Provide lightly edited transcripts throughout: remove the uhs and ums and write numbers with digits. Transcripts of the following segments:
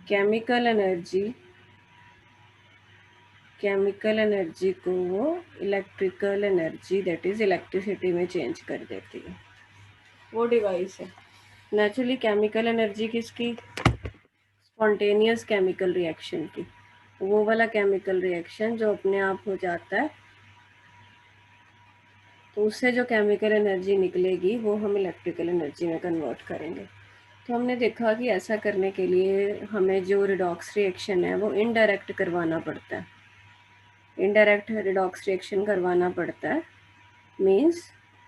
Chemical energy को वो electrical energy that is electricity में चेंज कर देती है। वो डिवाइस है। नेचुरली केमिकल एनर्जी किसकी? स्पॉन्टेनियस केमिकल रिएक्शन की। वो वाला केमिकल रिएक्शन जो अपने आप हो जाता है, तो उससे जो केमिकल एनर्जी निकलेगी वो हम इलेक्ट्रिकल एनर्जी में कन्वर्ट करेंगे। तो हमने देखा कि ऐसा करने के लिए हमें जो रिडॉक्स रिएक्शन है वो इनडायरेक्ट करवाना पड़ता है। इनडायरेक्ट रिडॉक्स रिएक्शन करवाना पड़ता है मीन्स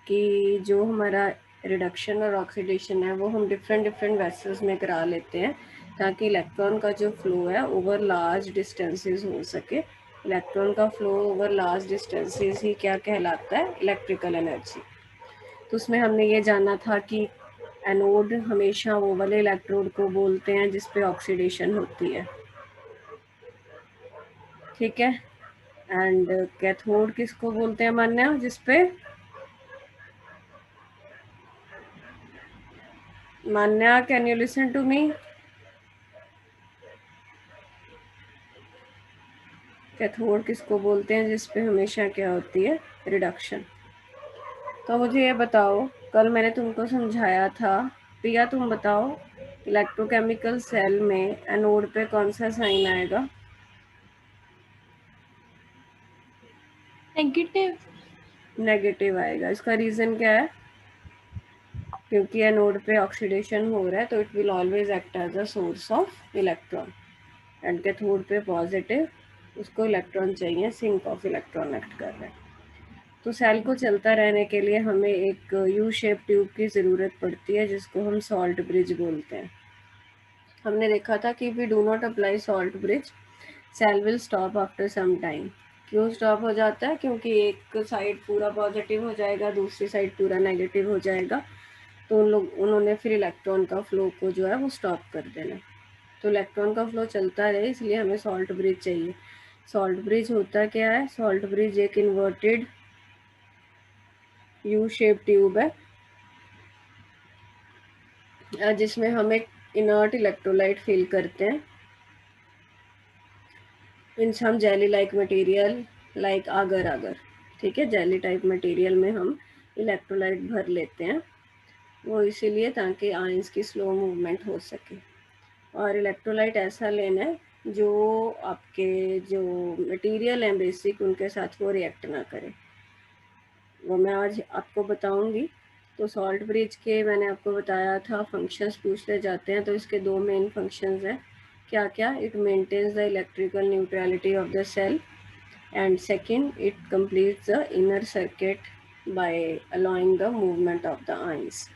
कि जो हमारा रिडक्शन और ऑक्सीडेशन है वो हम डिफरेंट वेसल्स में करा लेते हैं ताकि इलेक्ट्रॉन का जो फ्लो है ओवर लार्ज डिस्टेंसेस हो सके। इलेक्ट्रॉन का फ्लो ओवर लार्ज डिस्टेंसेस ही क्या कहलाता है? Electrical energy. तो उसमें हमने ये जाना था कि एनोड हमेशा वो वाले इलेक्ट्रोड को बोलते हैं जिस पे ऑक्सीडेशन होती है, ठीक है। एंड कैथोड किसको बोलते हैं मान्या? जिस पे Manya, can you listen to me? Cathode किसको बोलते हैं जिस पे हमेशा क्या होती है? रिडक्शन। तो मुझे ये बताओ, कल मैंने तुमको समझाया था, प्रिया तुम बताओ, इलेक्ट्रोकेमिकल सेल में एनोड पे कौन सा साइन आएगा? नेगेटिव। नेगेटिव आएगा। इसका रीजन क्या है? क्योंकि एनोड पे ऑक्सीडेशन हो रहा है तो it will always act as a source of electron. And cathode पे पॉजिटिव, उसको इलेक्ट्रॉन चाहिए, सिंक ऑफ इलेक्ट्रॉन एक्ट कर रहा है। तो सेल को चलता रहने के लिए हमें एक यू शेप ट्यूब की ज़रूरत पड़ती है जिसको हम सॉल्ट ब्रिज बोलते हैं। हमने देखा था कि we do not apply salt bridge, cell will stop after some time. क्यों स्टॉप हो जाता है? क्योंकि एक साइड पूरा पॉजिटिव हो जाएगा, दूसरी साइड पूरा नेगेटिव हो जाएगा, तो उन्होंने फिर इलेक्ट्रॉन का फ्लो को जो है वो स्टॉप कर देना। तो इलेक्ट्रॉन का फ्लो चलता रहे इसलिए हमें सॉल्ट ब्रिज चाहिए। सॉल्ट ब्रिज होता क्या है? सॉल्ट ब्रिज एक इन्वर्टेड यू शेप ट्यूब है जिसमें हम एक इनर्ट इलेक्ट्रोलाइट फिल करते हैं। मीन्स हम jelly like material like Agar, ठीक है, जेली टाइप मटेरियल में हम इलेक्ट्रोलाइट भर लेते हैं। वो इसीलिए ताकि आयंस की स्लो मूवमेंट हो सके। और इलेक्ट्रोलाइट ऐसा लेना है जो आपके जो मटेरियल हैं बेसिक उनके साथ वो रिएक्ट ना करे। वो मैं आज आपको बताऊंगी। तो सॉल्ट ब्रिज के मैंने आपको बताया था फंक्शंस पूछ ले जाते हैं, तो इसके दो मेन फंक्शंस हैं। क्या क्या? It maintains the electrical neutrality of the cell, and second it completes the inner circuit by allowing the movement of the ions.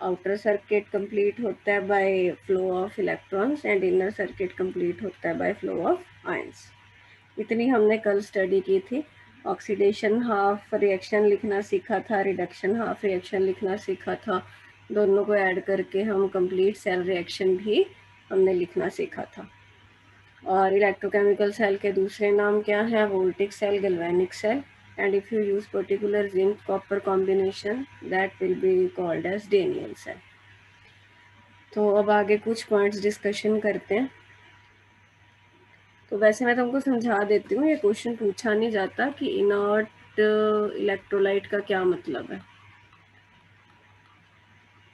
outer circuit complete होता है by flow of electrons and inner circuit complete होता है by flow of ions। इतनी हमने कल study की थी। Oxidation half reaction लिखना सीखा था, रिडक्शन हाफ रिएक्शन लिखना सीखा था। दोनों को ऐड करके हम कंप्लीट सेल रिएक्शन भी हमने लिखना सीखा था। और इलेक्ट्रोकेमिकल सेल के दूसरे नाम क्या है? Voltaic cell, galvanic cell, and if you use particular zinc copper combination that will be called as Daniell cell. तो अब आगे कुछ पॉइंट्स डिस्कशन करते हैं। तो वैसे मैं तुमको समझा देती हूँ, ये क्वेश्चन पूछा नहीं जाता कि इनर्ट इलेक्ट्रोलाइट का क्या मतलब है।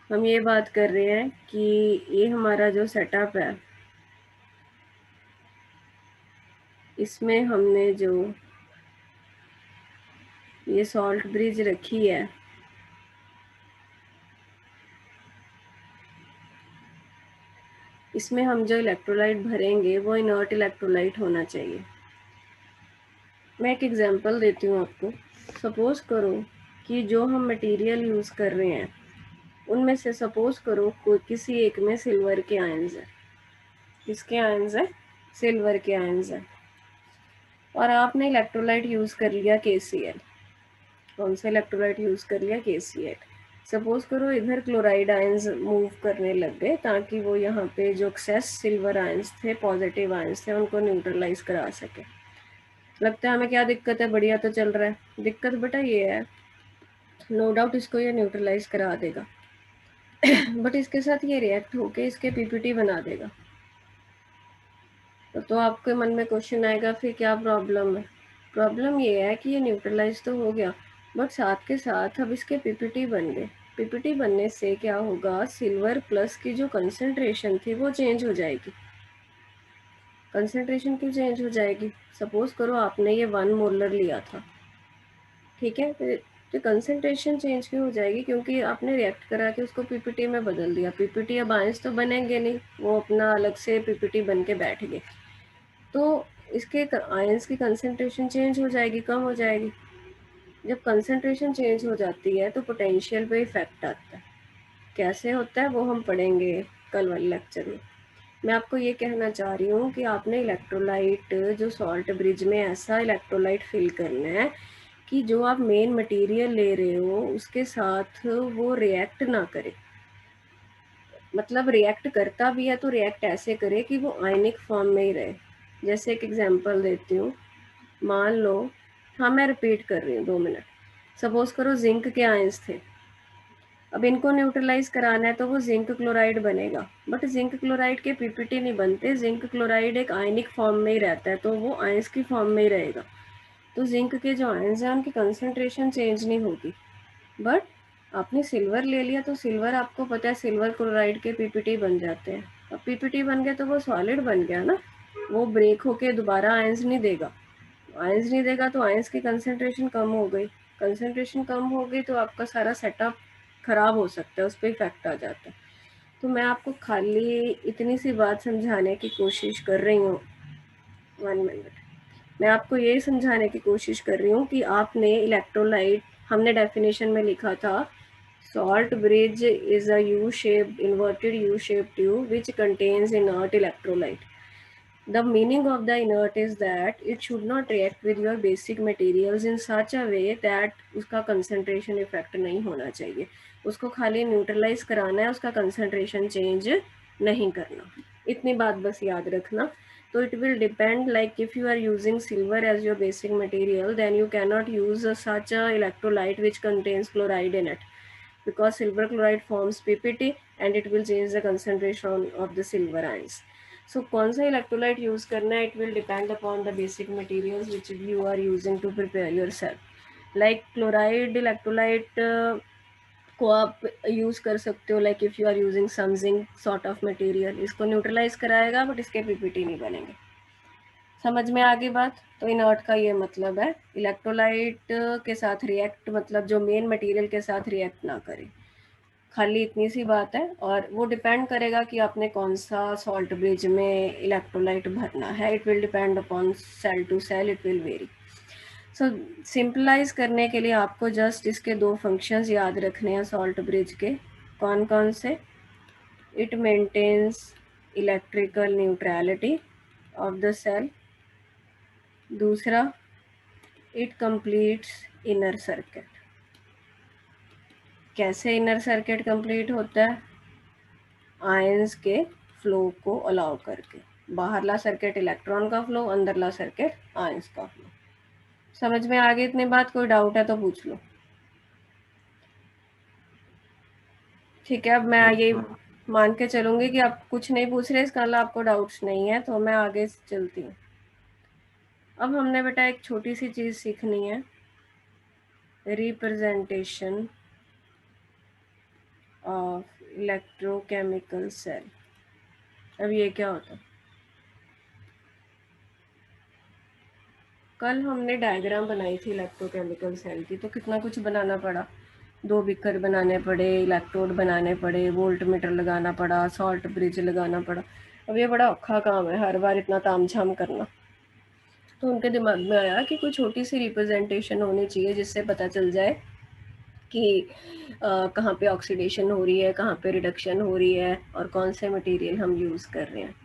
हम ये बात कर रहे हैं कि ये हमारा जो सेटअप है इसमें हमने जो ये सॉल्ट ब्रिज रखी है, इसमें हम जो इलेक्ट्रोलाइट भरेंगे वो इनर्ट इलेक्ट्रोलाइट होना चाहिए। मैं एक एग्जांपल देती हूँ आपको। सपोज करो कि जो हम मटेरियल यूज़ कर रहे हैं उनमें से सपोज करो कोई किसी एक में सिल्वर के आयंस है। किसके आयंस है? सिल्वर के आयंस है। और आपने इलेक्ट्रोलाइट यूज़ कर लिया KCl। कौन सा इलेक्ट्रोलाइट यूज़ कर लिया? KCl। सपोज करो इधर क्लोराइड आयंस मूव करने लग गए ताकि वो यहाँ पे जो एक्सेस सिल्वर आयंस थे, पॉजिटिव आयंस थे, उनको न्यूट्रलाइज करा सके। लगता है हमें क्या दिक्कत है? बढ़िया तो चल रहा है। दिक्कत बेटा ये है, नो डाउट इसको ये न्यूट्रलाइज करा देगा बट इसके साथ ये रिएक्ट होके इसके PPT बना देगा। तो आपके मन में क्वेश्चन आएगा फिर क्या प्रॉब्लम है। प्रॉब्लम ये है कि ये न्यूट्रलाइज तो हो गया, बट साथ के साथ अब इसके पीपीटी बन गए। पीपीटी बनने से क्या होगा, सिल्वर प्लस की जो कंसंट्रेशन थी वो चेंज हो जाएगी। कंसंट्रेशन क्यों चेंज हो जाएगी? सपोज करो आपने ये 1 मोलर लिया था, ठीक है, तो कंसंट्रेशन चेंज क्यों हो जाएगी? क्योंकि आपने रिएक्ट करा के उसको पीपीटी में बदल दिया। पीपीटी अब आयंस तो बनेंगे नहीं, वो अपना अलग से पीपीटी बन के बैठ गए, तो इसके आयंस की कंसंट्रेशन चेंज हो जाएगी, कम हो जाएगी। जब कंसंट्रेशन चेंज हो जाती है तो पोटेंशियल पे इफेक्ट आता है। कैसे होता है वो हम पढ़ेंगे कल वाले लेक्चर में। मैं आपको ये कहना चाह रही हूँ कि आपने इलेक्ट्रोलाइट, जो सॉल्ट ब्रिज में ऐसा इलेक्ट्रोलाइट फिल करना है कि जो आप मेन मटेरियल ले रहे हो उसके साथ वो रिएक्ट ना करे। मतलब रिएक्ट करता भी है तो रिएक्ट ऐसे करे कि वो आयनिक फॉर्म में ही रहे। जैसे एक एग्जांपल देती हूँ, मान लो, हाँ मैं रिपीट कर रही हूँ 2 मिनट। सपोज करो जिंक के आयंस थे, अब इनको न्यूट्रलाइज कराना है तो वो जिंक क्लोराइड बनेगा, बट जिंक क्लोराइड के पीपीटी नहीं बनते। जिंक क्लोराइड एक आयनिक फॉर्म में ही रहता है, तो वो आयंस की फॉर्म में ही रहेगा। तो जिंक के जो आयंस हैं उनकी कंसंट्रेशन चेंज नहीं होगी। बट आपने सिल्वर ले लिया तो सिल्वर, आपको पता है सिल्वर क्लोराइड के पीपीटी बन जाते हैं। अब पीपीटी बन गए तो वो सॉलिड बन गया ना, वो ब्रेक होके दोबारा आयंस नहीं देगा। आयंस नहीं देगा तो आयंस की कंसंट्रेशन कम हो गई। कंसंट्रेशन कम हो गई तो आपका सारा सेटअप खराब हो सकता है, उस पर इफेक्ट आ जाता है। तो मैं आपको खाली इतनी सी बात समझाने की कोशिश कर रही हूँ, 1 मिनट। मैं आपको ये समझाने की कोशिश कर रही हूँ कि आपने इलेक्ट्रोलाइट, हमने डेफिनेशन में लिखा था salt bridge is a U-shaped, inverted U-shaped tube which contains inert electrolyte. The meaning of the inert is that it should not react with your basic materials in such a way that उसका concentration effect नहीं होना चाहिए। उसको खाली neutralise कराना है, उसका concentration change नहीं करना। इतनी बात बस याद रखना। तो it will depend, like if you are using silver as your basic material, then you cannot use such a electrolyte which contains chloride in it, because silver chloride forms PPT and it will change the concentration of the silver ions. So कौन सा electrolyte use करना है, it will depend upon the basic materials which you are using to prepare yourself. Like chloride electrolyte को आप use कर सकते हो, like if you are using some zinc sort of material, इसको न्यूट्रलाइज कराएगा but इसके पीपीटी नहीं बनेंगे। समझ में आ गई बात? तो इनर्ट का ये मतलब है इलेक्ट्रोलाइट के साथ रिएक्ट, मतलब जो मेन मटेरियल के साथ रिएक्ट ना करे। खाली इतनी सी बात है, और वो डिपेंड करेगा कि आपने कौन सा सॉल्ट ब्रिज में इलेक्ट्रोलाइट भरना है। It will depend upon cell to cell, it will vary. So simplify करने के लिए आपको जस्ट इसके 2 फंक्शंस याद रखने हैं सॉल्ट ब्रिज के। कौन कौन से? It maintains electrical neutrality of the cell. दूसरा, इट कंप्लीट्स इनर सर्किट। कैसे इनर सर्किट कंप्लीट होता है? आयंस के फ्लो को अलाउ करके। बाहरला सर्किट इलेक्ट्रॉन का फ्लो, अंदरला सर्किट आयंस का फ्लो। समझ में आ गई इतनी बात? कोई डाउट है तो पूछ लो। ठीक है, अब मैं ये मान के चलूंगी कि आप कुछ नहीं पूछ रहे, इसका मतलब आपको डाउट्स नहीं है, तो मैं आगे चलती हूँ। अब हमने बेटा एक छोटी सी चीज सीखनी है, रिप्रेजेंटेशन ऑफ इलेक्ट्रोकेमिकल सेल। अब ये क्या होता है? कल हमने डायग्राम बनाई थी इलेक्ट्रोकेमिकल सेल की, तो कितना कुछ बनाना पड़ा। 2 बिकर बनाने पड़े, इलेक्ट्रोड बनाने पड़े, वोल्ट मीटर लगाना पड़ा, सॉल्ट ब्रिज लगाना पड़ा। अब ये बड़ा औखा काम है, हर बार इतना तामझाम करना। तो उनके दिमाग में आया कि कोई छोटी सी रिप्रेजेंटेशन होनी चाहिए जिससे पता चल जाए कि कहाँ पे ऑक्सीडेशन हो रही है, कहाँ पे रिडक्शन हो रही है, और कौन से मटेरियल हम यूज़ कर रहे हैं।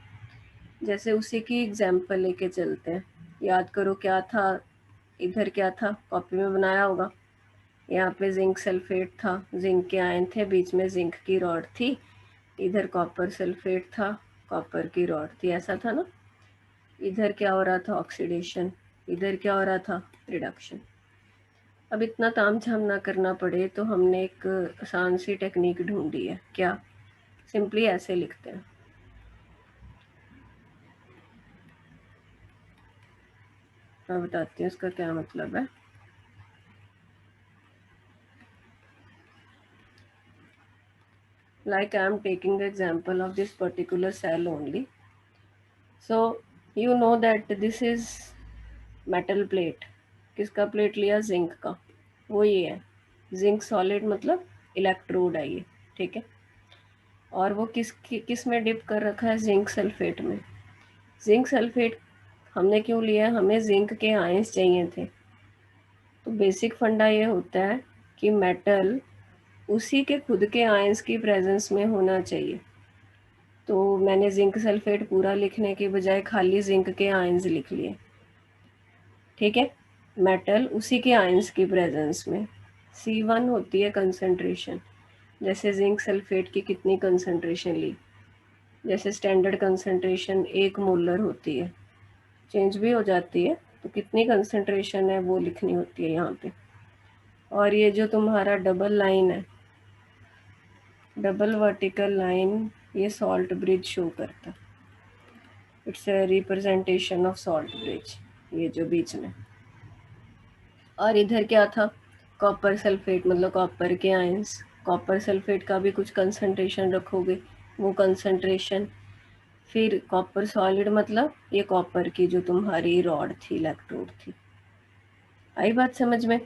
जैसे उसी की एग्जांपल लेके चलते हैं। याद करो क्या था, इधर क्या था, कॉपी में बनाया होगा। यहाँ पे जिंक सल्फेट था, जिंक के आयन थे, बीच में जिंक की रॉड थी, इधर कॉपर सल्फेट था, कॉपर की रॉड थी, ऐसा था ना। इधर क्या हो रहा था? ऑक्सीडेशन। इधर क्या हो रहा था? रिडक्शन। अब इतना तामझाम ना करना पड़े तो हमने एक आसान सी टेक्निक ढूंढी है। क्या? सिंपली ऐसे लिखते हैं, मैं बताती हूँ इसका क्या मतलब है। Like I am taking the example of this particular cell only. So you know that this is metal plate. किसका प्लेट लिया? जिंक का। वो ये है जिंक सॉलिड, मतलब इलेक्ट्रोड है ये, ठीक है। और वो किस में डिप कर रखा है? जिंक सल्फेट में। जिंक सल्फेट हमने क्यों लिया? हमें जिंक के आयंस चाहिए थे। तो बेसिक फंडा ये होता है कि मेटल उसी के खुद के आयंस की प्रेजेंस में होना चाहिए। तो मैंने जिंक सल्फेट पूरा लिखने के बजाय खाली जिंक के आयंस लिख लिए, ठीक है। मेटल उसी के आयंस की प्रेजेंस में। C1 होती है कंसंट्रेशन। जैसे जिंक सल्फेट की कितनी कंसंट्रेशन ली? जैसे स्टैंडर्ड कंसंट्रेशन 1 मोलर होती है, चेंज भी हो जाती है, तो कितनी कंसंट्रेशन है वो लिखनी होती है यहाँ पे। और ये जो तुम्हारा डबल लाइन है, डबल वर्टिकल लाइन, ये सॉल्ट ब्रिज शो करता है। It's a representation of salt bridge, ये जो बीच में। और इधर क्या था? कॉपर सल्फेट, मतलब कॉपर के आयंस। कॉपर सल्फेट का भी कुछ कंसंट्रेशन रखोगे, वो कंसंट्रेशन। फिर कॉपर सॉलिड, मतलब ये कॉपर की जो तुम्हारी रॉड थी, इलेक्ट्रोड थी। आई बात समझ में?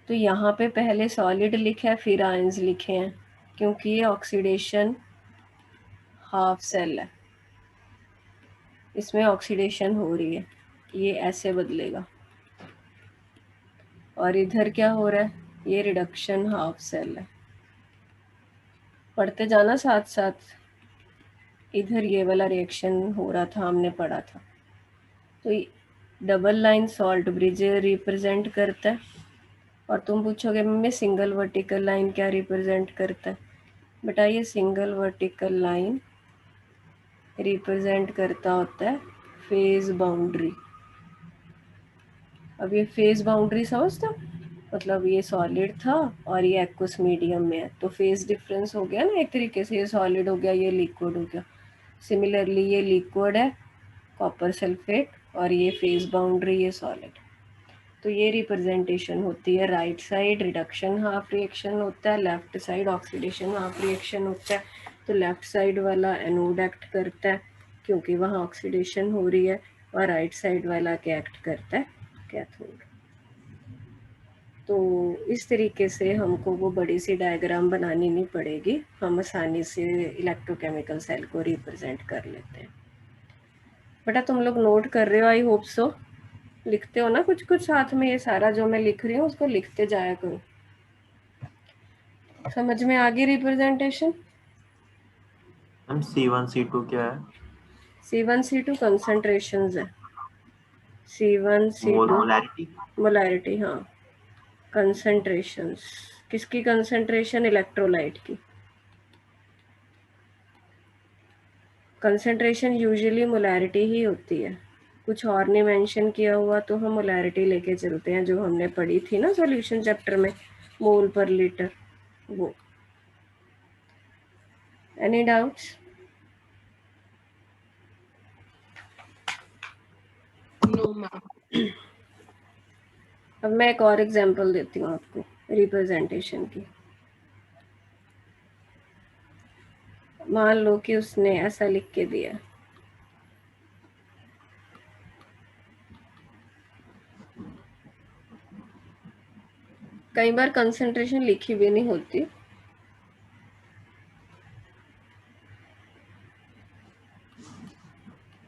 तो यहाँ पे पहले सॉलिड लिखा है, फिर आयंस लिखे हैं, क्योंकि ये ऑक्सीडेशन हाफ सेल है, इसमें ऑक्सीडेशन हो रही है, ये ऐसे बदलेगा। और इधर क्या हो रहा है? ये रिडक्शन हाफ सेल है। पढ़ते जाना साथ साथ। इधर ये वाला रिएक्शन हो रहा था, हमने पढ़ा था। तो double line salt bridge represent करता है। और तुम पूछोगे मम्मी सिंगल वर्टिकल लाइन क्या रिप्रेजेंट करता है? बेटा ये सिंगल वर्टिकल लाइन रिप्रेजेंट करता होता है फेज बाउंड्री। अब ये फेज बाउंड्री समझते हो? मतलब ये सॉलिड था और ये एक्वस मीडियम में है, तो फेज डिफरेंस हो गया ना एक तरीके से। ये सॉलिड हो गया, ये लिक्विड हो गया। सिमिलरली ये लिक्विड है कॉपर सल्फेट, और ये फेज बाउंड्री, ये सॉलिड। तो ये रिप्रेजेंटेशन होती है। Right side reduction half reaction होता है, left side oxidation half reaction होता है। तो लेफ्ट साइड वाला एनोड एक्ट करता है क्योंकि वहाँ ऑक्सीडेशन हो रही है, और राइट साइड वाला क्या एक्ट करता है? कैथोड। तो इस तरीके से हमको वो बड़ी सी डायग्राम बनानी नहीं पड़ेगी, हम आसानी से इलेक्ट्रोकेमिकल सेल को रिप्रेजेंट कर लेते हैं। बेटा तुम लोग नोट कर रहे हो, आई होप सो। लिखते हो ना कुछ कुछ साथ में? ये सारा जो मैं लिख रही हूँ उसको लिखते जाया करो। समझ में आ गई रिप्रेजेंटेशन? मैम C1 C2 क्या है? C1 C2 कंसंट्रेशंस है। C1 C2 molarity. मोलैरिटी, हाँ। कंसंट्रेशंस किसकी? कंसंट्रेशन इलेक्ट्रोलाइट की। कंसंट्रेशन यूजुअली मोलैरिटी ही होती है, कुछ और नहीं मेंशन किया हुआ तो हम मोलैरिटी लेके चलते हैं, जो हमने पढ़ी थी ना सॉल्यूशन चैप्टर में, मोल पर लीटर, वो। Any doubts? No ma'am. अब मैं एक और एग्जांपल देती हूँ आपको रिप्रेजेंटेशन की। मान लो कि उसने ऐसा लिख के दिया, कई बार कंसंट्रेशन लिखी भी नहीं होती।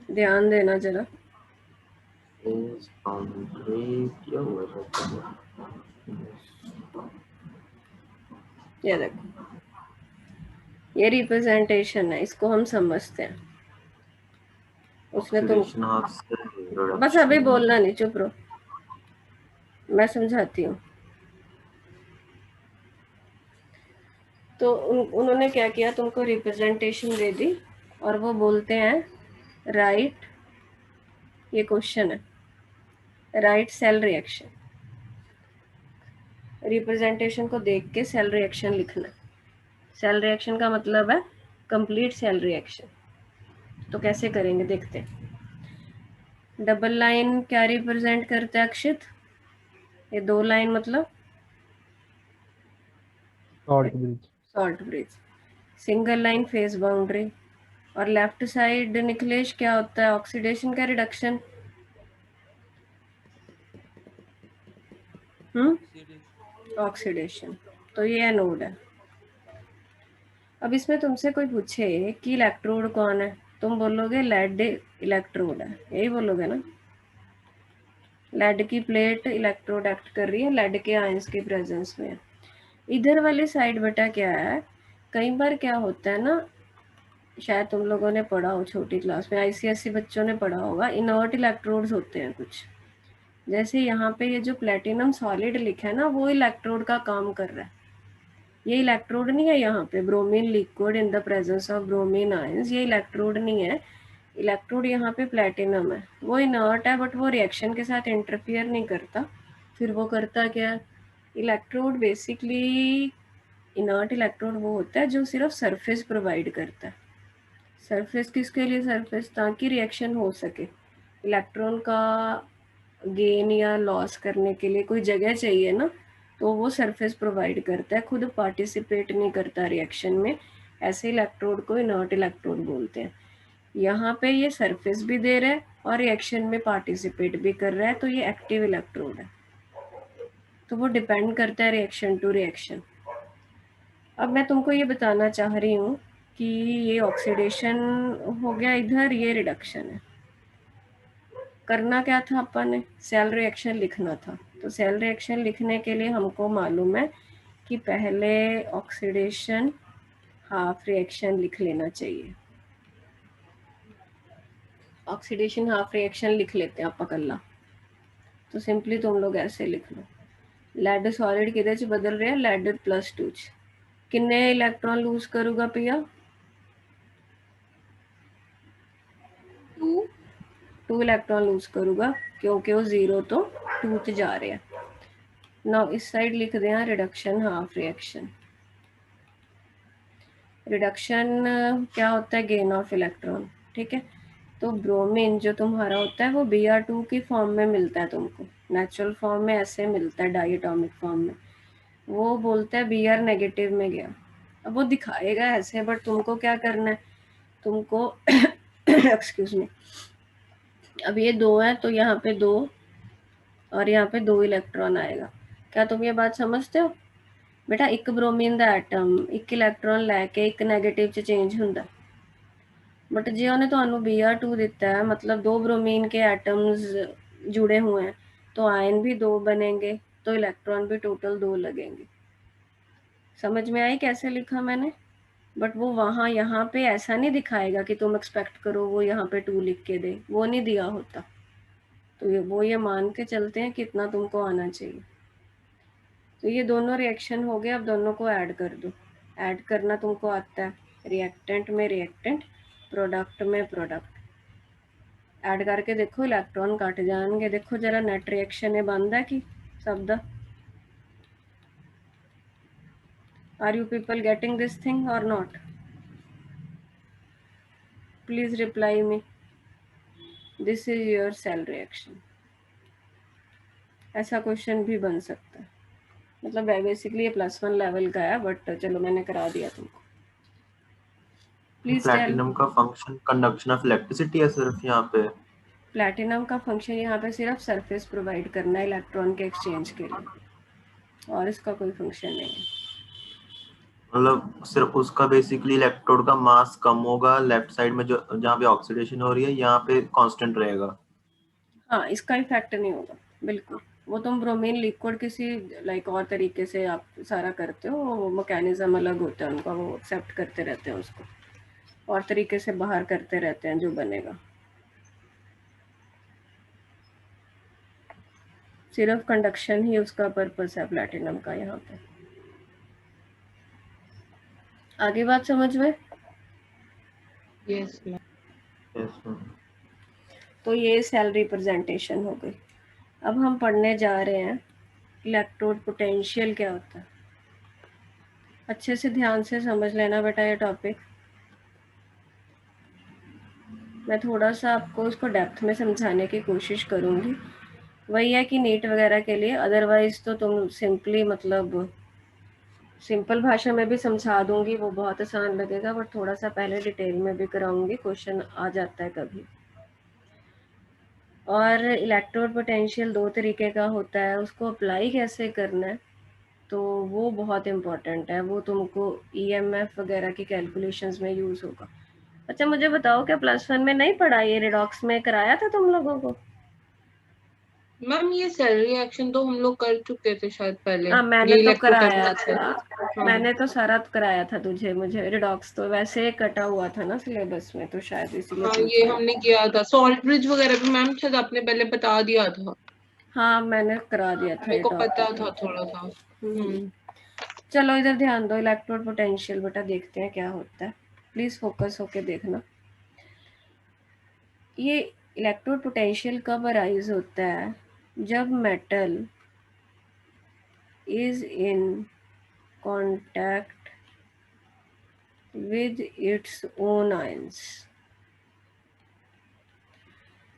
ध्यान देना जरा। फेज बाउंड्री क्या हुआ है? ये देखो, ये रिप्रेजेंटेशन है, इसको हम समझते हैं। उसने तुम ऑक्सीडेशन हाफ सेल बस अभी बोलना नहीं, चुप रहो, मैं समझाती हूँ। तो उन्होंने क्या किया, तुमको रिप्रेजेंटेशन दे दी और वो बोलते हैं राइट, ये क्वेश्चन है, राइट सेल रिएक्शन। रिप्रेजेंटेशन को देख के सेल रिएक्शन लिखना। सेल रिएक्शन का मतलब है कंप्लीट सेल रिएक्शन। तो कैसे करेंगे देखते हैं। डबल लाइन क्या रिप्रेजेंट करते हैं अक्षित? ये 2 लाइन मतलब short bridge. Short bridge. Single line face boundary. और लेफ्ट साइड निकलेश क्या होता है? ऑक्सीडेशन का रिडक्शन। ऑक्सीडेशन। तो ये एनोड है। अब इसमें तुमसे कोई पूछे कि इलेक्ट्रोड कौन है, तुम बोलोगे लेड इलेक्ट्रोड है, यही बोलोगे ना। लेड की प्लेट इलेक्ट्रोड एक्ट कर रही है लेड के आयंस के प्रेजेंस में। इधर वाली साइड बेटा क्या है, कई बार क्या होता है ना, शायद तुम लोगों ने पढ़ा हो छोटी क्लास में, आईसीएसई बच्चों ने पढ़ा होगा, इनर्ट इलेक्ट्रोड्स होते हैं कुछ। जैसे यहाँ पे ये जो प्लेटिनम सॉलिड लिखा है ना, वो इलेक्ट्रोड का काम कर रहा है। ये इलेक्ट्रोड नहीं है, यहाँ पे bromine liquid in the presence of bromine ions, ये इलेक्ट्रोड नहीं है। इलेक्ट्रोड यहाँ पे प्लेटिनम है, वो इनर्ट है बट वो रिएक्शन के साथ इंटरफियर नहीं करता। फिर वो करता क्या, इलेक्ट्रोड बेसिकली, इनर्ट इलेक्ट्रोड वो होता है जो सिर्फ सरफेस प्रोवाइड करता है। सरफेस किसके लिए? सरफेस ताकि रिएक्शन हो सके। इलेक्ट्रॉन का गेन या लॉस करने के लिए कोई जगह चाहिए ना, तो वो सरफेस प्रोवाइड करता है, खुद पार्टिसिपेट नहीं करता रिएक्शन में। ऐसे इलेक्ट्रोड को इनर्ट इलेक्ट्रोड बोलते हैं। यहाँ पे ये सरफेस भी दे रहा है और रिएक्शन में पार्टिसिपेट भी कर रहा है, तो ये एक्टिव इलेक्ट्रोड है। तो वो डिपेंड करता है रिएक्शन टू रिएक्शन। अब मैं तुमको ये बताना चाह रही हूँ कि ये ऑक्सीडेशन हो गया इधर, ये रिडक्शन है। करना क्या था अपन ने? सेल रिएक्शन लिखना था। तो सेल रिएक्शन लिखने के लिए हमको मालूम है कि पहले ऑक्सीडेशन हाफ रिएक्शन लिख लेना चाहिए। ऑक्सीडेशन हाफ रिएक्शन लिख लेते हैं आप कल्ला। तो सिंपली तुम लोग ऐसे लिख लो, लेड सॉलिड किधर च बदल रहा है, लेड +2 च। किन्ने इलेक्ट्रॉन लूज करूगा पिया? 2 इलेक्ट्रॉन लूज करूगा, क्योंकि वो 0 तो 2 च जा रहे हैं। नाउ इस साइड लिख दें रिडक्शन हाफ रिएक्शन। रिडक्शन क्या होता है? गेन ऑफ इलेक्ट्रॉन, ठीक है। तो ब्रोमीन जो तुम्हारा होता है वो Br2 की फॉर्म में मिलता है तुमको, नेचुरल फॉर्म में ऐसे मिलता है, डाइएटॉमिक फॉर्म में। वो बोलता है Br नेगेटिव में गया। अब वो दिखाएगा ऐसे, बट तुमको क्या करना है, तुमको एक्सक्यूज मी, अब ये 2 है तो यहाँ पे 2 और यहाँ पे 2 इलेक्ट्रॉन आएगा। क्या तुम ये बात समझते हो बेटा? एक ब्रोमीन ਦਾ ਐਟਮ एक इलेक्ट्रॉन लैके एक नेगेटिव च चेंज ਹੁੰਦਾ, बट जे उन्हें ਤੁਹਾਨੂੰ Br2 ਦਿੱਤਾ है, मतलब 2 ब्रोमीन के एटम्स जुड़े हुए हैं, तो आयन भी 2 बनेंगे, तो इलेक्ट्रॉन भी टोटल 2 लगेंगे। समझ में आई कैसे लिखा मैंने? बट वो वहाँ यहाँ पे ऐसा नहीं दिखाएगा कि तुम एक्सपेक्ट करो वो यहाँ पे 2 लिख के दे, वो नहीं दिया होता। तो वो ये मान के चलते हैं कि इतना तुमको आना चाहिए। तो ये दोनों रिएक्शन हो गए, अब दोनों को ऐड कर दो। ऐड करना तुमको आता है, रिएक्टेंट में रिएक्टेंट, प्रोडक्ट में प्रोडक्ट। ऐड करके देखो इलेक्ट्रॉन कट जाएंगे, देखो जरा नेट रिएक्शन है बंद है कि सब दा। Are you people getting this thing or not? Please reply me, this is your cell reaction. ऐसा क्वेश्चन भी बन सकता है, मतलब बेसिकली ये +1 लेवल का है, बट चलो मैंने करा दिया तुमको। Please tell. प्लैटिनम का फंक्शन कंडक्शन ऑफ इलेक्ट्रिसिटी है सिर्फ यहाँ पे? प्लैटिनम का फंक्शन यहाँ पे सिर्फ सरफेस प्रोवाइड करना है इलेक्ट्रॉन के एक्सचेंज के लिए, और इसका कोई फंक्शन नहीं है। मतलब सिर्फ उसका बेसिकली इलेक्ट्रोड का मास कम होगा लेफ्ट साइड में, जो जहाँ पे ऑक्सीडेशन हो रही है यहाँ पे कांस्टेंट रहेगा। हाँ, इसका इफेक्ट नहीं होगा बिल्कुल। वो तुम ब्रोमीन लिक्विड किसी लाइक और तरीके से आप सारा करते हो, वो मैकेनिज्म अलग होता है उनका, वो एक्सेप्ट करते रहते हैं उसको, और तरीके से बाहर करते रहते हैं जो बनेगा। सिर्फ कंडक्शन ही उसका पर्पस है प्लैटिनम का यहाँ पे। आगे बात समझ में? Yes, ma'am. Yes, ma'am. तो ये सेल रिप्रेजेंटेशन हो गई। अब हम पढ़ने जा रहे हैं इलेक्ट्रोड पोटेंशियल क्या होता है। अच्छे से ध्यान से समझ लेना बेटा ये टॉपिक। मैं थोड़ा सा आपको उसको डेप्थ में समझाने की कोशिश करूँगी। वही है कि नीट वगैरह के लिए, अदरवाइज तो तुम सिंपली मतलब सिंपल भाषा में भी समझा दूंगी, वो बहुत आसान लगेगा, बट थोड़ा सा पहले डिटेल में भी कराऊंगी, क्वेश्चन आ जाता है कभी। और इलेक्ट्रोड पोटेंशियल 2 तरीके का होता है, उसको अप्लाई कैसे करना है तो वो बहुत इम्पोर्टेंट है, वो तुमको ईएमएफ वगैरह की कैलकुलेशंस में यूज़ होगा। अच्छा मुझे बताओ, क्या +1 में नहीं पढ़ा, ये रिडॉक्स में कराया था तुम लोगों को? मैम ये सेल रिएक्शन तो हम लोग कर चुके थे शायद पहले। हाँ मैंने ये तो कराया इलेक्ट्रोकेमिस्ट्री। था, हाँ मैंने तो सारा कराया था तुझे, मुझे रिडॉक्स तो वैसे कटा हुआ था ना सिलेबस में, तो शायद इसीलिए हाँ, पूछ ये रही हमने हूँ। किया था। सॉल्ट ब्रिज वगैरह भी मैम शायद आपने पहले बता दिया था। हाँ मैंने करा दिया था मेरे ये को पता टॉपिक। था थोड़ा सा। चलो इधर ध्यान दो, इलेक्ट्रोड पोटेंशियल बेटा देखते हैं क्या होता है, प्लीज फोकस होके देखना। ये इलेक्ट्रोड पोटेंशियल कब अराइज होता है? जब metal is in contact with its own ions.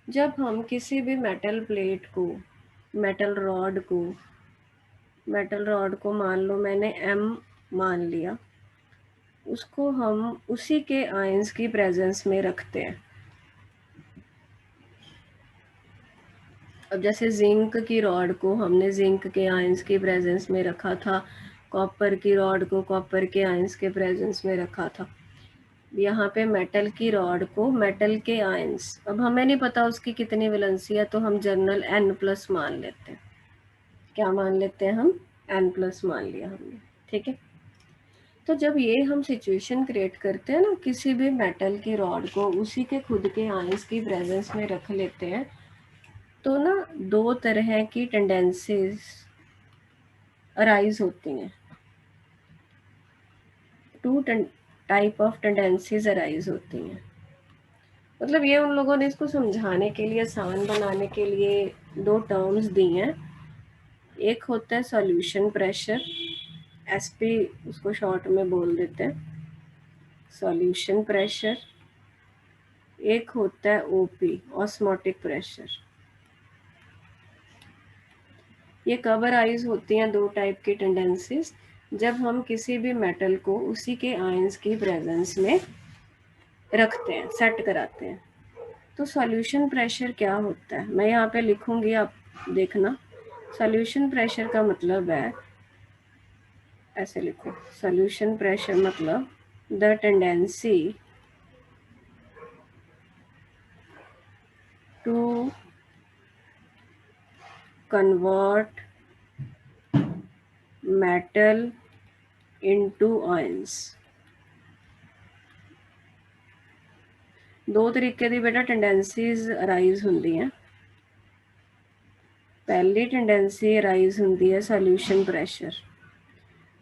जब हम किसी भी मेटल प्लेट को, मेटल रॉड को मान लो मैंने M मान लिया, उसको हम उसी के आयंस की प्रेजेंस में रखते हैं। अब जैसे जिंक की रॉड को हमने जिंक के आयंस की प्रेजेंस में रखा था, कॉपर की रॉड को कॉपर के आयंस के प्रेजेंस में रखा था, यहाँ पे मेटल की रॉड को मेटल के आयंस, अब हमें नहीं पता उसकी कितनी वैलेंसी है तो हम जनरल N+ मान लेते हैं। क्या मान लेते हैं हम? N+ मान लिया हमने, ठीक है। तो जब ये हम सिचुएशन क्रिएट करते हैं ना, किसी भी मेटल की रॉड को उसी के खुद के आयंस की प्रेजेंस में रख लेते हैं, तो ना 2 तरह की टेंडेंसीज अराइज होती हैं, 2 टाइप ऑफ टेंडेंसीज अराइज होती हैं। मतलब ये उन लोगों ने इसको समझाने के लिए, आसान बनाने के लिए 2 टर्म्स दी हैं। एक होता है सॉल्यूशन प्रेशर, SP उसको शॉर्ट में बोल देते हैं, सॉल्यूशन प्रेशर। एक होता है OP, ऑस्मोटिक प्रेशर। ये कब अराइज होती हैं 2 टाइप की टेंडेंसीज? जब हम किसी भी मेटल को उसी के आयंस की प्रेजेंस में रखते हैं, सेट कराते हैं। तो सॉल्यूशन प्रेशर क्या होता है, मैं यहाँ पे लिखूंगी, आप देखना। सॉल्यूशन प्रेशर का मतलब है, ऐसे लिखो, सॉल्यूशन प्रेशर मतलब the tendency to convert metal into ions. 2 तरीके दी बेटा टेंडेंसीज अराइज ਹੁੰਦੀ ਹੈ। पहली टेंडेंसी अराइज ਹੁੰਦੀ है सॉल्यूशन प्रेशर।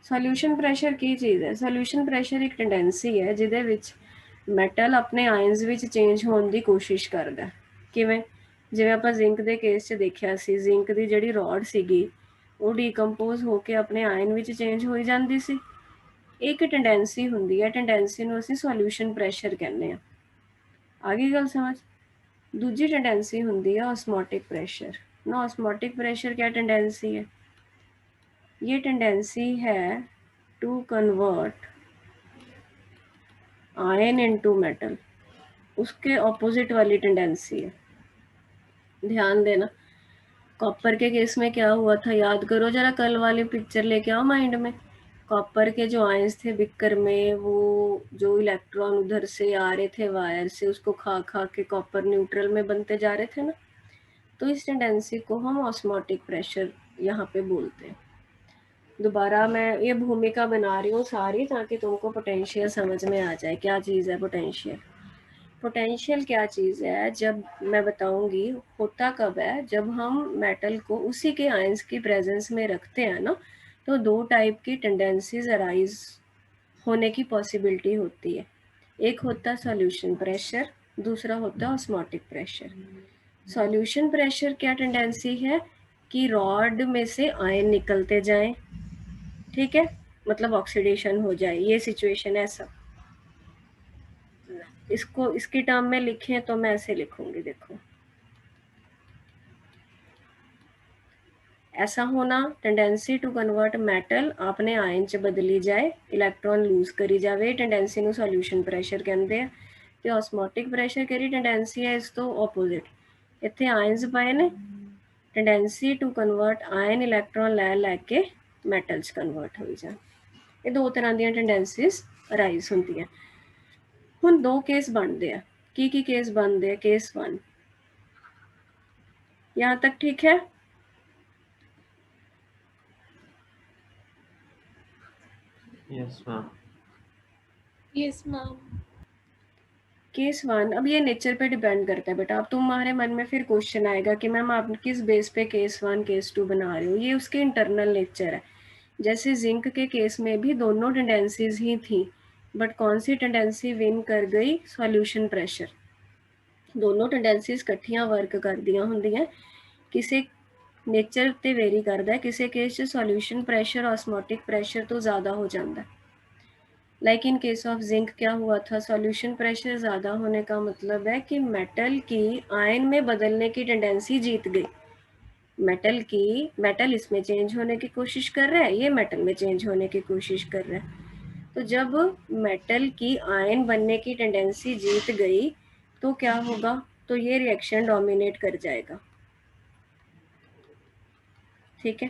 सॉल्यूशन प्रेशर की चीज़ है? सॉल्यूशन प्रेशर एक टेंडेंसी है ਜਿਹਦੇ ਵਿੱਚ ਮੈਟਲ ਆਪਣੇ ਆਇਨਸ ਵਿੱਚ ਚੇਂਜ ਹੋਣ ਦੀ ਕੋਸ਼ਿਸ਼ ਕਰਦਾ। ਕਿਵੇਂ? ਜਿਵੇਂ ਆਪਾਂ ਜ਼ਿੰਕ ਦੇ ਕੇਸ 'ਚ ਦੇਖਿਆ ਸੀ, ਜ਼ਿੰਕ ਦੀ ਜਿਹੜੀ ਰੋਡ ਸੀਗੀ ਉਹ ਡੀਕੰਪੋਜ਼ ਹੋ ਕੇ ਆਪਣੇ ਆਇਨ ਵਿੱਚ ਚੇਂਜ ਹੋਈ ਜਾਂਦੀ ਸੀ। ਇੱਕ ਟੈਂਡੈਂਸੀ ਹੁੰਦੀ ਹੈ, ਟੈਂਡੈਂਸੀ ਨੂੰ ਅਸੀਂ ਸੋल्यूशन प्रेशर ਕਹਿੰਦੇ ਆ। आ गई गल समझ? दूजी टेंडेंसी होंगी है ऑस्मोटिक प्रेशर ना। ऑस्मोटिक प्रेशर क्या टेंडेंसी है? ये टेंडेंसी है to convert ion into metal, उसके ऑपोजिट वाली टेंडेंसी है। ध्यान देना, कॉपर के केस में क्या हुआ था, याद करो जरा, कल वाली पिक्चर लेके आओ माइंड में। कॉपर के जो आयंस थे बिक्कर में, वो जो इलेक्ट्रॉन उधर से आ रहे थे वायर से, उसको खा खा के कॉपर न्यूट्रल में बनते जा रहे थे ना। तो इस टेंडेंसी को हम ऑस्मोटिक प्रेशर यहाँ पे बोलते हैं। दोबारा मैं ये भूमिका बना रही हूँ सारी ताकि तुमको पोटेंशियल समझ में आ जाए, क्या चीज़ है पोटेंशियल। पोटेंशियल क्या चीज़ है, जब मैं बताऊंगी होता कब है, जब हम मेटल को उसी के आयंस की प्रेजेंस में रखते हैं ना, तो 2 टाइप की टेंडेंसीज अराइज होने की पॉसिबिलिटी होती है। एक होता है सॉल्यूशन प्रेशर, दूसरा होता है ऑस्मोटिक प्रेशर। सॉल्यूशन प्रेशर क्या टेंडेंसी है कि रॉड में से आयन निकलते जाएं, ठीक है, मतलब ऑक्सीडेशन हो जाए, ये सिचुएशन है सब। इसको इसकी टर्म में लिखें तो मैं ऐसे लिखूंगी, देखो ऐसा होना टेंडेंसी टू कन्वर्ट मैटल अपने आयन च बदली जाए, इलैक्ट्रॉन लूज करी जाए, टेंडेंसी ਨੂੰ ਸੋਲੂਸ਼ਨ ਪ੍ਰੈਸ਼ਰ ਕਹਿੰਦੇ ਆ। ਤੇ ਆਸਮੋਟਿਕ ਪ੍ਰੈਸ਼ਰ ਕਿਹੜੀ ਟੈਂਡੈਂਸੀ ਹੈ ਇਸ ਤੋਂ ਆਪੋਜ਼ਿਟ, ਇੱਥੇ ਆਇਨਸ ਪਏ ਨੇ, tendency to convert ion electron ਲੈ ਲੈ ਕੇ ਮੈਟਲ 'ਚ ਕਨਵਰਟ ਹੋਈ ਜਾਣ। ਇਹ ਦੋ ਤਰ੍ਹਾਂ ਦੀਆਂ ਟੈਂਡੈਂਸੀਜ਼ ਅਰਾਈਜ਼ ਹੁੰਦੀਆਂ। ਹੁਣ ਦੋ ਕੇਸ ਬਣਦੇ ਆ। ਕੀ ਕੇਸ ਬਣਦੇ ਆ? केस 1, यहाँ तक ठीक है? Yes ma'am. Yes ma'am. Case 1, अब ये नेचर पे डिपेंड करता है बेटा। अब तुम्हारे मन में फिर क्वेश्चन आएगा कि मैम आप किस बेस पे केस 1 केस 2 बना रहे हो। ये उसके इंटरनल नेचर है। जैसे जिंक के केस में भी दोनों टेंडेंसीज ही थी, बट कौन सी टेंडेंसी विन कर गई? Solution pressure. दोनों टेंडेंसीज इकट्ठियां वर्क करदियां हुंदियां। किसी नेचर ते वेरी करता है, किसी केस च सॉल्यूशन प्रैशर ऑस्मोटिक प्रैशर तो ज़्यादा हो जाता है। Like in case of zinc क्या हुआ था? सॉल्यूशन प्रेशर ज़्यादा होने का मतलब है कि मेटल की आयन में बदलने की टेंडेंसी जीत गई। मेटल इसमें चेंज होने की कोशिश कर रहा है, ये मेटल में चेंज होने की कोशिश कर रहा है। तो जब मेटल की आयन बनने की टेंडेंसी जीत गई तो क्या होगा? तो ये रिएक्शन डोमिनेट कर जाएगा। ठीक है,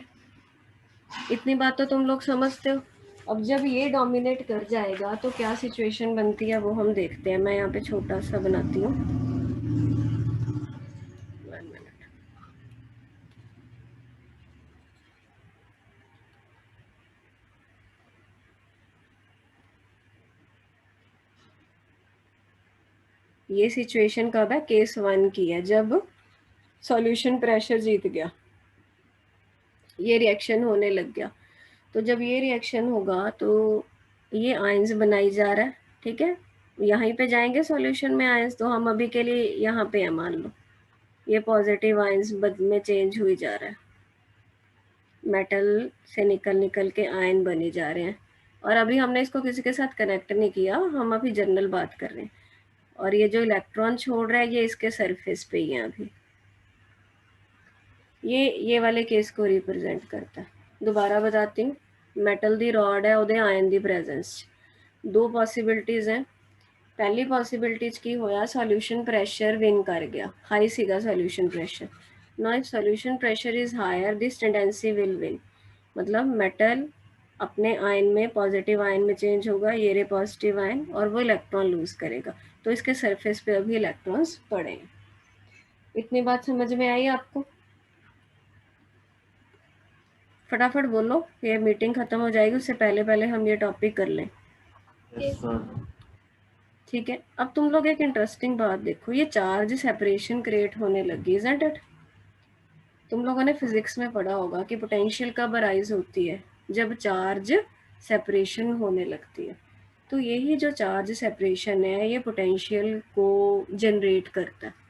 इतनी बात तो तुम लोग समझते हो। अब जब ये डोमिनेट कर जाएगा तो क्या सिचुएशन बनती है वो हम देखते हैं। मैं यहाँ पे छोटा सा बनाती हूँ, 1 मिनट। ये सिचुएशन कब है? केस 1 की है, जब सॉल्यूशन प्रेशर जीत गया, ये रिएक्शन होने लग गया। तो जब ये रिएक्शन होगा तो ये आयंस बनाई जा रहा है। ठीक है, यहीं पे जाएंगे सॉल्यूशन में आयंस, तो हम अभी के लिए यहाँ पे है, मान लो ये पॉजिटिव आयंस में चेंज हुई जा रहा है, मेटल से निकल के आयन बने जा रहे हैं। और अभी हमने इसको किसी के साथ कनेक्ट नहीं किया, हम अभी जनरल बात कर रहे हैं। और ये जो इलेक्ट्रॉन छोड़ रहा है ये इसके सरफेस पे ही है अभी। ये वाले केस को रिप्रेजेंट करता है। दोबारा बताती हूँ, मैटल दी रॉड है, ਉਹਦੇ आयन दी प्रेजेंस। दो पॉसिबिलिटीज़ हैं। पहली पॉसिबिलिटी की होया सॉल्यूशन प्रेशर विन कर गया, हाई सीगा solution pressure. Now if solution pressure is hire this tendency will win, मतलब मेटल अपने आयन में पॉजिटिव आयन में चेंज होगा, ये रे पॉजिटिव आयन, और वो इलेक्ट्रॉन लूज करेगा। तो इसके सरफेस पे अभी इलेक्ट्रॉन्स पड़े हैं। इतनी बात समझ में आई आपको? फटाफट बोलो, ये मीटिंग खत्म हो जाएगी, उससे पहले पहले हम ये टॉपिक कर लें। Yes ma'am. ठीक है, अब तुम लोग एक इंटरेस्टिंग बात देखो, ये चार्ज सेपरेशन क्रिएट होने लगी, इजंट इट? तुम लोगों ने फिजिक्स में पढ़ा होगा कि पोटेंशियल कब अराइज होती है? जब चार्ज सेपरेशन होने लगती है। तो यही जो चार्ज सेपरेशन है ये पोटेंशियल को जनरेट करता है।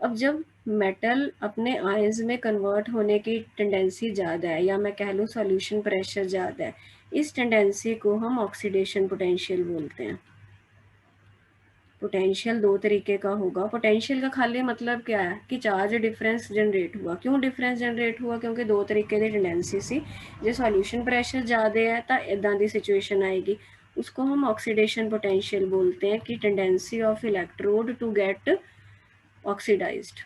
अब जब मेटल अपने आयंस में कन्वर्ट होने की टेंडेंसी ज़्यादा है, या मैं कह लूँ सॉल्यूशन प्रेशर ज़्यादा है, इस टेंडेंसी को हम ऑक्सीडेशन पोटेंशियल बोलते हैं। पोटेंशियल दो तरीके का होगा। पोटेंशियल का खाली मतलब क्या है कि चार्ज डिफरेंस जनरेट हुआ। क्यों डिफरेंस जनरेट हुआ? क्योंकि दो तरीके की टेंडेंसी सी। जो सॉल्यूशन प्रेशर ज़्यादा है तो इदां दी सिचुएशन आएगी, उसको हम ऑक्सीडेशन पोटेंशियल बोलते हैं कि tendency of electrode to get oxidised.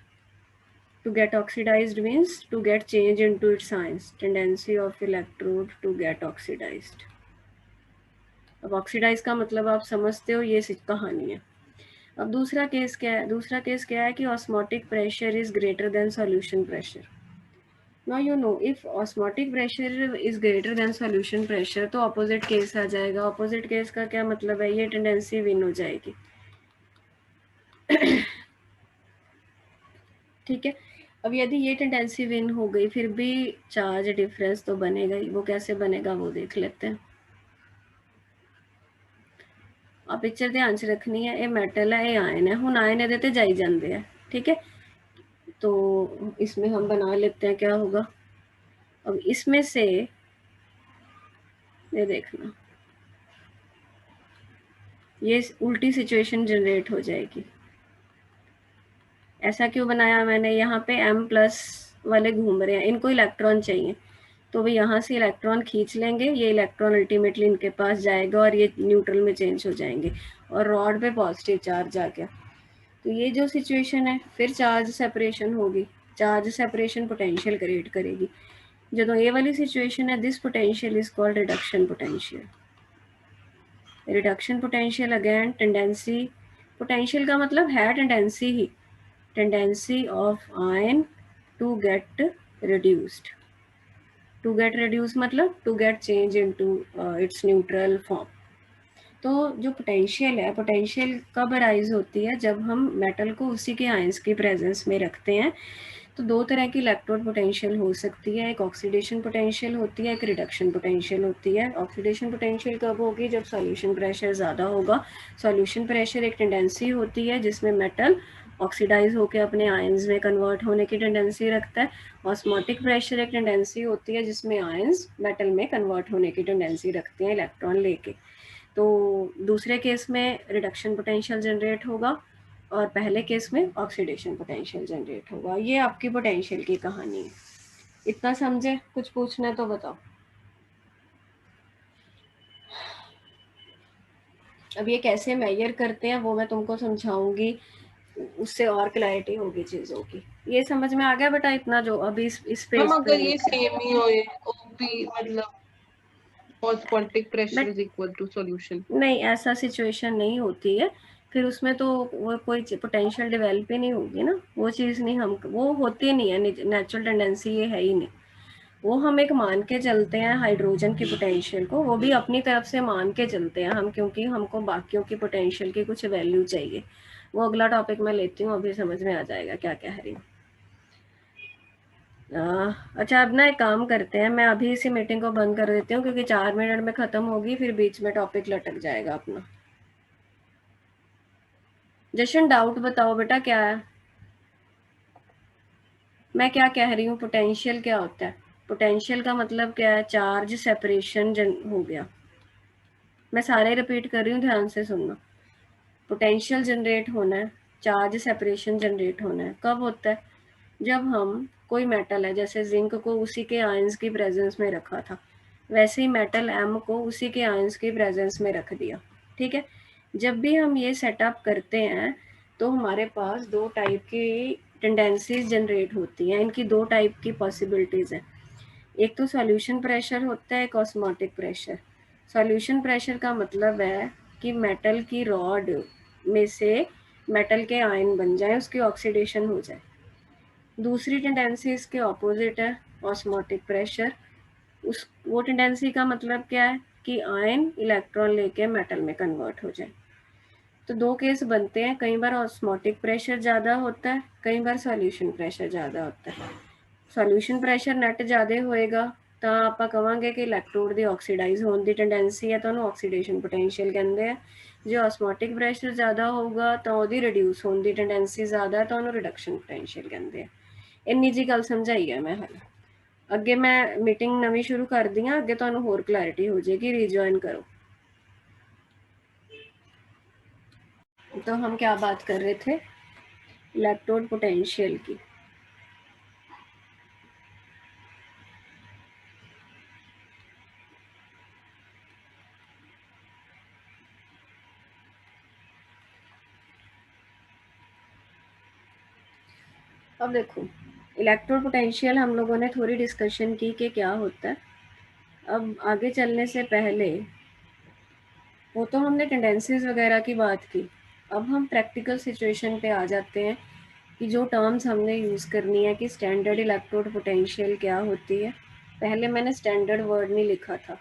To get oxidized means to get change into its signs. Tendency of electrode to get oxidized. अब ऑक्सीडाइज का मतलब आप समझते हो, ये कहानी है। अब दूसरा केस क्या है? दूसरा केस क्या है कि osmotic pressure is greater than solution pressure. Now you know if osmotic pressure is greater than solution pressure तो ऑपोजिट केस आ जाएगा। ऑपोजिट केस का क्या मतलब है? ये टेंडेंसी विन हो जाएगी। ठीक है, अब यदि ये टेंडेंसी विन हो गई फिर भी चार्ज डिफरेंस तो बनेगा ही। वो कैसे बनेगा वो देख लेते हैं। आप पिक्चर ध्यान से रखनी है, ये मेटल है, ये आयन है। हुण आयन इहदे ते जाई जांदे हैं। ठीक है, तो इसमें हम बना लेते हैं, क्या होगा? अब इसमें से ये देखना, ये उल्टी सिचुएशन जनरेट हो जाएगी। ऐसा क्यों बनाया मैंने? यहाँ पे M+ वाले घूम रहे हैं, इनको इलेक्ट्रॉन चाहिए, तो वो यहाँ से इलेक्ट्रॉन खींच लेंगे, ये इलेक्ट्रॉन अल्टीमेटली इनके पास जाएगा और ये न्यूट्रल में चेंज हो जाएंगे और रॉड पे पॉजिटिव चार्ज आ गया। तो ये जो सिचुएशन है, फिर चार्ज सेपरेशन होगी, चार्ज सेपरेशन पोटेंशियल क्रिएट करेगी। जो ये वाली सिचुएशन है, this potential is called reduction potential. Reduction potential again tendency, potential का मतलब है टेंडेंसी ही, tendency of ion to get reduced. To get reduce मतलब to get change into its neutral form. तो जो पोटेंशियल है, पोटेंशियल कब अराइज होती है? जब हम मेटल को उसी के आयंस की प्रेजेंस में रखते हैं। तो दो तरह की इलेक्ट्रोड पोटेंशियल हो सकती है, एक ऑक्सीडेशन पोटेंशियल होती है, एक रिडक्शन पोटेंशियल होती है। ऑक्सीडेशन पोटेंशियल कब होगी? जब सॉल्यूशन प्रेशर ज़्यादा होगा। सॉल्यूशन प्रेशर एक टेंडेंसी होती है जिसमें मेटल ऑक्सीडाइज होकर अपने आयंस में कन्वर्ट होने की टेंडेंसी रखता है। ऑस्मोटिक प्रेशर एक टेंडेंसी होती है जिसमें आयंस मेटल में कन्वर्ट होने की टेंडेंसी रखते हैं इलेक्ट्रॉन लेके। तो दूसरे केस में रिडक्शन पोटेंशियल जनरेट होगा और पहले केस में ऑक्सीडेशन पोटेंशियल जनरेट होगा। ये आपकी पोटेंशियल की कहानी है। इतना समझे? कुछ पूछना है तो बताओ। अब ये कैसे मेजर करते हैं वो मैं तुमको समझाऊंगी, उससे और क्लैरिटी होगी चीज़ों की। ये समझ में आ गया बेटा इतना जो अभी इस पे? हम अगर ये सेम ही हो भी मतलब osmotic pressure is equal to solution, नहीं, ऐसा सिचुएशन नहीं होती है, फिर उसमें तो वो कोई पोटेंशियल डेवलप ही नहीं होगी ना, वो चीज़ नहीं, हम वो होती नहीं है, नेचुरल टेंडेंसी ये है ही नहीं। वो हम एक मान के चलते हैं हाइड्रोजन की पोटेंशियल को, वो भी अपनी तरफ से मान के चलते हैं हम, क्योंकि हमको बाकियों की पोटेंशियल की कुछ वैल्यू चाहिए। वो अगला टॉपिक मैं लेती हूँ, अभी समझ में आ जाएगा क्या कह रही हूँ। अच्छा, अब ना एक काम करते हैं, मैं अभी इसी मीटिंग को बंद कर देती हूँ क्योंकि 4 मिनट में ख़त्म होगी, फिर बीच में टॉपिक लटक जाएगा अपना। जशन डाउट बताओ बेटा क्या है? मैं क्या कह रही हूँ? पोटेंशियल क्या होता है? पोटेंशियल का मतलब क्या है? चार्ज सेपरेशन हो गया। मैं सारे रिपीट कर रही हूँ, ध्यान से सुनना। पोटेंशियल जनरेट होना है, चार्ज सेपरेशन जनरेट होना है। कब होता है? जब हम कोई मेटल है, जैसे जिंक को उसी के आयंस की प्रेजेंस में रखा था, वैसे ही मेटल M को उसी के आयंस की प्रेजेंस में रख दिया। ठीक है, जब भी हम ये सेटअप करते हैं तो हमारे पास दो टाइप की टेंडेंसीज जनरेट होती हैं। इनकी दो टाइप की पॉसिबिलिटीज़ हैं, एक तो सॉल्यूशन प्रेशर होता है, एक ऑस्मोटिक प्रेशर। सॉल्यूशन प्रेशर का मतलब है कि मेटल की रॉड में से मेटल के आयन बन जाए, उसकी ऑक्सीडेशन हो जाए। दूसरी टेंडेंसी इसके ऑपोजिट है, ऑस्मोटिक प्रेशर। वो टेंडेंसी का मतलब क्या है कि आयन इलेक्ट्रॉन लेके मेटल में कन्वर्ट हो जाए। तो दो केस बनते हैं, कई बार ऑस्मोटिक प्रेशर ज़्यादा होता है, कई बार सॉल्यूशन प्रेशर ज़्यादा होता है। सॉल्यूशन प्रेशर नेट ज़्यादा होएगा तो आप कहेंगे कि इलेक्ट्रोड दी ऑक्सीडाइज होने की टेंडेंसी है, तो ऑक्सीडेशन पोटेंशियल कहते हैं। जो ऑस्मोटिक प्रेशर ज़्यादा होगा तो वो रिड्यूस होने की टेंडेंसी ज़्यादा है, तो रिडक्शन पोटेंशियल कहते हैं। इन्नी जी गल समझाई है मैं। हल अगे मैं मीटिंग नवी शुरू कर दी, अगे तुहानू होर क्लैरिटी हो जाएगी, रीजॉइन करो। तो हम क्या बात कर रहे थे? इलेक्ट्रोड पोटेंशियल की। अब देखो, इलेक्ट्रोड पोटेंशियल हम लोगों ने थोड़ी डिस्कशन की कि क्या होता है। अब आगे चलने से पहले, वो तो हमने टेंडेंसीज वगैरह की बात की, अब हम प्रैक्टिकल सिचुएशन पे आ जाते हैं कि जो टर्म्स हमने यूज़ करनी है कि स्टैंडर्ड इलेक्ट्रोड पोटेंशियल क्या होती है। पहले मैंने स्टैंडर्ड वर्ड नहीं लिखा था,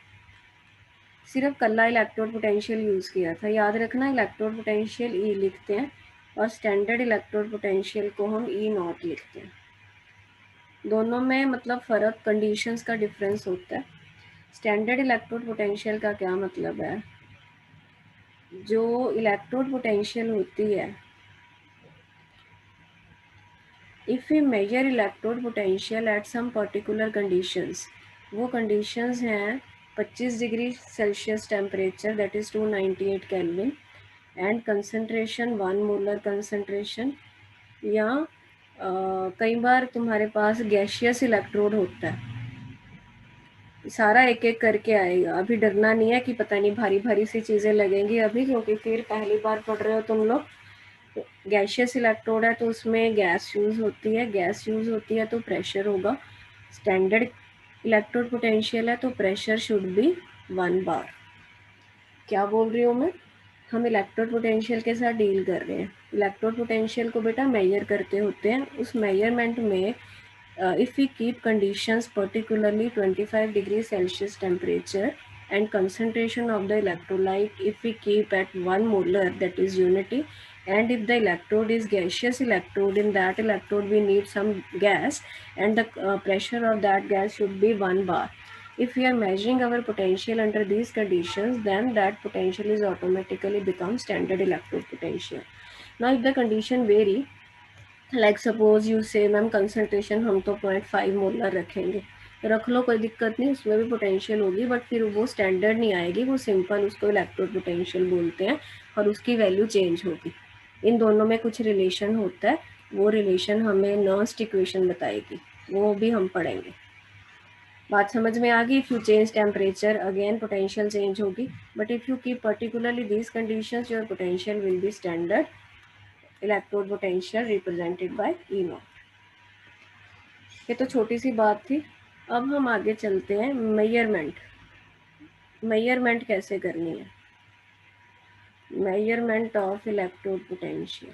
सिर्फ कल्ला इलेक्ट्रोड पोटेंशियल यूज़ किया था। याद रखना, इलेक्ट्रोड पोटेंशियल ई लिखते हैं और स्टैंडर्ड इलेक्ट्रोड पोटेंशियल को हम E0 लिखते हैं। दोनों में मतलब फ़र्क, कंडीशंस का डिफरेंस होता है। स्टैंडर्ड इलेक्ट्रोड पोटेंशियल का क्या मतलब है? जो इलेक्ट्रोड पोटेंशियल होती है, if we measure electrode potential at some particular conditions, वो कंडीशंस हैं 25 degree Celsius temperature, that is 298 Kelvin, and concentration 1 molar concentration, या कई बार तुम्हारे पास गैसियस इलेक्ट्रोड होता है। सारा एक एक करके आएगा, अभी डरना नहीं है कि पता नहीं भारी भारी सी चीज़ें लगेंगी अभी, क्योंकि फिर पहली बार पढ़ रहे हो तुम लोग। गैसियस इलेक्ट्रोड है तो उसमें गैस यूज़ होती है, गैस यूज़ होती है तो प्रेशर होगा। स्टैंडर्ड इलेक्ट्रोड पोटेंशियल है तो प्रेशर शुड बी 1 बार। क्या बोल रही हूँ मैं? हम इलेक्ट्रोड पोटेंशियल के साथ डील कर रहे हैं। इलेक्ट्रोड पोटेंशियल को बेटा मेजर करते होते हैं। उस मेजरमेंट में if we keep conditions particularly 25 degrees Celsius temperature and concentration of the electrolyte, if we keep at 1 molar, that is unity, and if the electrode is gaseous electrode, in that electrode we need some gas, and the pressure of that gas should be 1 bar. If we are measuring our potential under these conditions, then that potential is automatically become standard electrode potential. Now if the condition vary, like suppose you से ma'am concentration हम तो 0.5 molar रखेंगे, रख लो कोई दिक्कत नहीं, उसमें भी पोटेंशियल होगी, बट फिर वो स्टैंडर्ड नहीं आएगी, वो सिंपल उसको इलेक्ट्रोड पोटेंशियल बोलते हैं और उसकी वैल्यू चेंज होगी। इन दोनों में कुछ रिलेशन होता है, वो रिलेशन हमें नर्स्ट इक्वेशन बताएगी, वो भी हम पढ़ेंगे। बात समझ में आ गई? If you change temperature again potential change होगी, but if you keep particularly these conditions your potential will be standard electrode potential represented by E naught. ये तो छोटी सी बात थी। अब हम आगे चलते हैं मेजरमेंट। मेजरमेंट कैसे करनी है? Measurement of electrode potential.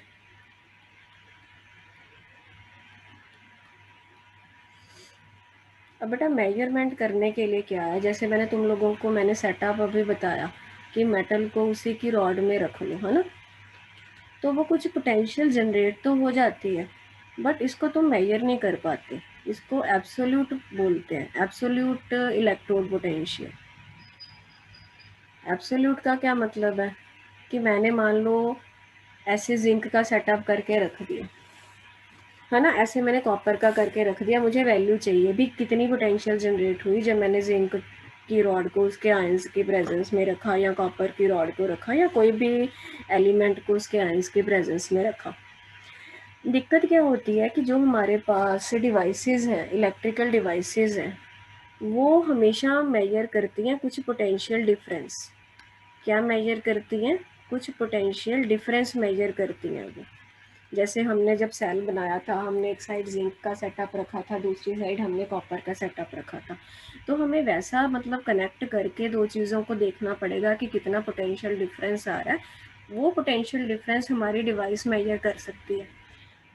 अब बेटा मेजरमेंट करने के लिए क्या है, जैसे मैंने तुम लोगों को मैंने सेटअप अभी बताया कि मेटल को उसी की रॉड में रख लो, है ना, तो वो कुछ पोटेंशियल जनरेट तो हो जाती है, बट इसको तुम मेजर नहीं कर पाते। इसको एब्सोल्यूट बोलते हैं, एब्सोल्यूट इलेक्ट्रोड पोटेंशियल। एब्सोल्यूट का क्या मतलब है कि मैंने मान लो ऐसे जिंक का सेटअप करके रख दिया, है ना, ऐसे मैंने कॉपर का करके रख दिया, मुझे वैल्यू चाहिए भी कितनी पोटेंशियल जनरेट हुई जब मैंने जिंक की रॉड को उसके आयंस की प्रेजेंस में रखा, या कॉपर की रॉड को रखा, या कोई भी एलिमेंट को उसके आयंस की प्रेजेंस में रखा। दिक्कत क्या होती है कि जो हमारे पास डिवाइसेस हैं, इलेक्ट्रिकल डिवाइसेस हैं, वो हमेशा मेजर करती हैं कुछ पोटेंशियल डिफरेंस। क्या मेजर करती हैं? कुछ पोटेंशियल डिफरेंस मेजर करती हैं वो। जैसे हमने जब सेल बनाया था, हमने एक साइड जिंक का सेटअप रखा था, दूसरी साइड हमने कॉपर का सेटअप रखा था, तो हमें वैसा मतलब कनेक्ट करके दो चीज़ों को देखना पड़ेगा कि कितना पोटेंशियल डिफरेंस आ रहा है। वो पोटेंशियल डिफरेंस हमारी डिवाइस मेजर कर सकती है।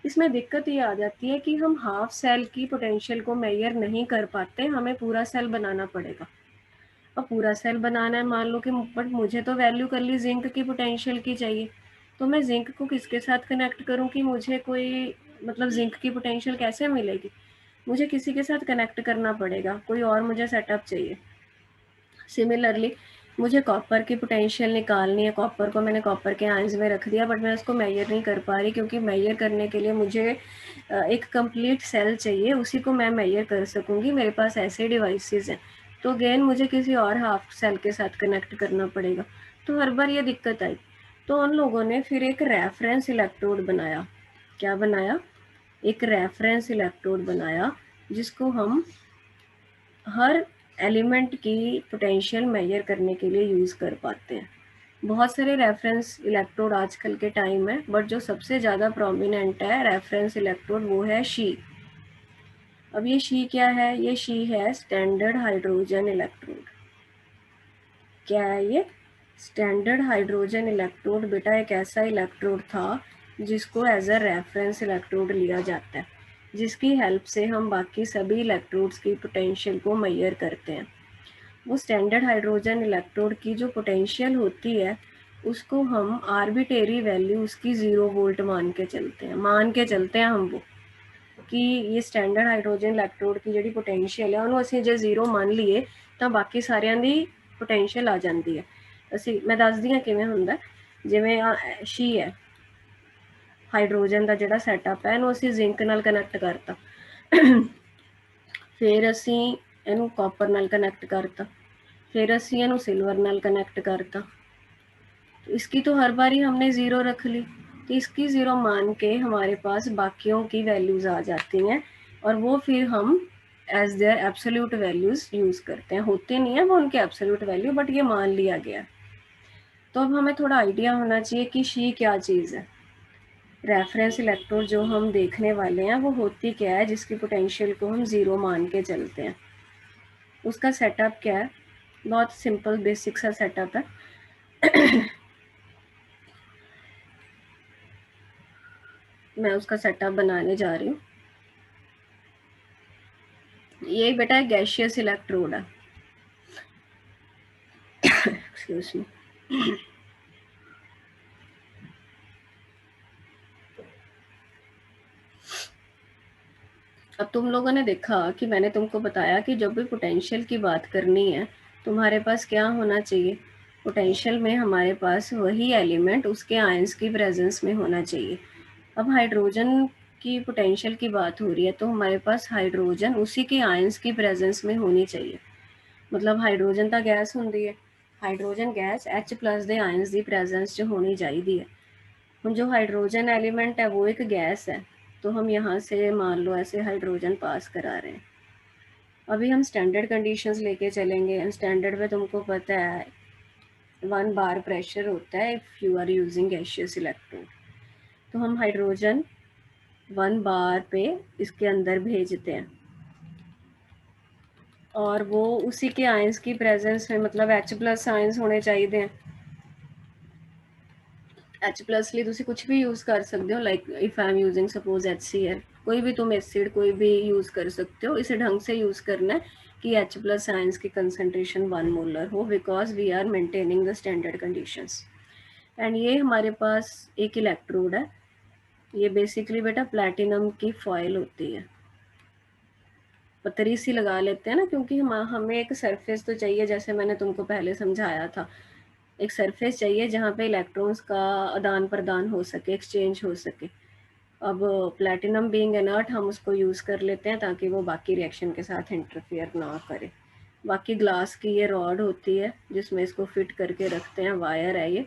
इसमें दिक्कत ये आ जाती है कि हम हाफ सेल की पोटेंशियल को मेजर नहीं कर पाते, हमें पूरा सेल बनाना पड़ेगा। और पूरा सेल बनाना है, मान लो कि बट मुझे तो वैल्यू कर ली जिंक की पोटेंशियल की चाहिए, तो मैं जिंक को किसके साथ कनेक्ट करूं कि मुझे कोई मतलब जिंक की पोटेंशियल कैसे मिलेगी? मुझे किसी के साथ कनेक्ट करना पड़ेगा, कोई और मुझे सेटअप चाहिए। सिमिलरली मुझे कॉपर की पोटेंशियल निकालनी है, कॉपर को मैंने कॉपर के आयंस में रख दिया, बट मैं उसको मेजर नहीं कर पा रही, क्योंकि मेजर करने के लिए मुझे एक कंप्लीट सेल चाहिए, उसी को मैं मेजर कर सकूंगी, मेरे पास ऐसे डिवाइसेस हैं। तो अगेन मुझे किसी और हाफ सेल के साथ कनेक्ट करना पड़ेगा, तो हर बार ये दिक्कत आई। तो उन लोगों ने फिर एक रेफरेंस इलेक्ट्रोड बनाया। क्या बनाया? एक रेफरेंस इलेक्ट्रोड बनाया, जिसको हम हर एलिमेंट की पोटेंशियल मेजर करने के लिए यूज़ कर पाते हैं। बहुत सारे रेफरेंस इलेक्ट्रोड आजकल के टाइम में, बट जो सबसे ज़्यादा प्रोमिनेंट है रेफरेंस इलेक्ट्रोड वो है शी। अब ये शी क्या है? ये शी है स्टैंडर्ड हाइड्रोजन इलेक्ट्रोड। क्या है ये? स्टैंडर्ड हाइड्रोजन इलेक्ट्रोड बेटा एक ऐसा इलेक्ट्रोड था जिसको एज अ रेफरेंस इलेक्ट्रोड लिया जाता है, जिसकी हेल्प से हम बाकी सभी इलेक्ट्रोड्स की पोटेंशियल को मेजर करते हैं। वो स्टैंडर्ड हाइड्रोजन इलेक्ट्रोड की जो पोटेंशियल होती है उसको हम आर्बिट्रेरी वैल्यू उसकी 0 वोल्ट मान के चलते हैं हम वो कि ये स्टैंडर्ड हाइड्रोजन इलेक्ट्रोड की ਜਿਹੜੀ पोटेंशियल है ਉਹਨੂੰ ਅਸੀਂ ਜੇ 0 ਮੰਨ ਲਈਏ ਤਾਂ ਬਾਕੀ ਸਾਰਿਆਂ ਦੀ पोटेंशियल आ ਜਾਂਦੀ ਹੈ। ਅਸੀਂ ਮੈਂ ਦੱਸਦੀ ਹਾਂ ਕਿਵੇਂ ਹੁੰਦਾ। ਜਿਵੇਂ ਸ਼ੀ ਹੈ ਹਾਈਡਰੋਜਨ ਦਾ ਜਿਹੜਾ ਸੈਟਅਪ ਹੈ, ਇਹਨੂੰ ਅਸੀਂ ਜ਼ਿੰਕ ਨਾਲ ਕਨੈਕਟ ਕਰਤਾ, ਫਿਰ ਅਸੀਂ ਇਹਨੂੰ ਕਾਪਰ ਨਾਲ ਕਨੈਕਟ ਕਰਤਾ, ਫਿਰ ਅਸੀਂ ਇਹਨੂੰ ਸਿਲਵਰ ਨਾਲ ਕਨੈਕਟ ਕਰਤਾ, तो इसकी तो हर बार ही हमने 0 रख ली, तो इसकी 0 मान के हमारे पास बाकियों की वैल्यूज़ आ जाती हैं और वो फिर हम as their absolute values use करते हैं। होते नहीं है वो उनके एब्सोल्यूट वैल्यू, बट ये मान लिया गया। तो अब हमें थोड़ा आइडिया होना चाहिए कि शी क्या चीज़ है। रेफरेंस इलेक्ट्रोड जो हम देखने वाले हैं वो होती क्या है, जिसकी पोटेंशियल को हम 0 मान के चलते हैं। उसका सेटअप क्या है, बहुत सिंपल बेसिक सा सेटअप है। मैं उसका सेटअप बनाने जा रही हूँ। ये बेटा गैसियस इलेक्ट्रोड है। Excuse me. अब तुम लोगों ने देखा कि मैंने तुमको बताया कि जब भी पोटेंशियल की बात करनी है तुम्हारे पास क्या होना चाहिए, पोटेंशियल में हमारे पास वही एलिमेंट उसके आयंस की प्रेजेंस में होना चाहिए। अब हाइड्रोजन की पोटेंशियल की बात हो रही है तो हमारे पास हाइड्रोजन उसी के आयंस की प्रेजेंस में होनी चाहिए। मतलब हाइड्रोजन तो गैस होंगी है, हाइड्रोजन गैस H+ ਦੇ आयंस की प्रेजेंस च होनी चाहिए है। हम जो हाइड्रोजन एलिमेंट है वो एक गैस है, तो हम यहाँ से मान लो ऐसे हाइड्रोजन पास करा रहे हैं। अभी हम स्टैंडर्ड कंडीशंस लेके चलेंगे। स्टैंडर्ड में तुमको पता है 1 बार प्रेशर होता है if you are using gaseous electrode. तो हम हाइड्रोजन 1 बार पे इसके अंदर भेजते हैं और वो उसी के आयंस की प्रेजेंस में, मतलब H+ आयंस होने चाहिए हैं। H+ लिए तुसी कुछ भी यूज़ कर सकते हो, like if I am using suppose HCl, कोई भी तुम एसिड कोई भी यूज़ कर सकते हो। इसे ढंग से यूज़ करना है कि H+ आयंस की कंसनट्रेशन 1 मोलर हो, because we are maintaining the standard conditions. And ये हमारे पास एक इलेक्ट्रोड है। ये बेसिकली बेटा प्लैटिनम की फॉयल होती है, पतरी सी लगा लेते हैं ना, क्योंकि हमें एक सरफेस तो चाहिए, जैसे मैंने तुमको पहले समझाया था। एक सरफेस चाहिए जहाँ पे इलेक्ट्रॉन्स का आदान प्रदान हो सके, एक्सचेंज हो सके। अब प्लैटिनम बीइंग इनर्ट हम उसको यूज़ कर लेते हैं ताकि वो बाकी रिएक्शन के साथ इंटरफेयर ना करे। बाकी ग्लास की ये रॉड होती है जिसमें इसको फिट करके रखते हैं, वायर है ये,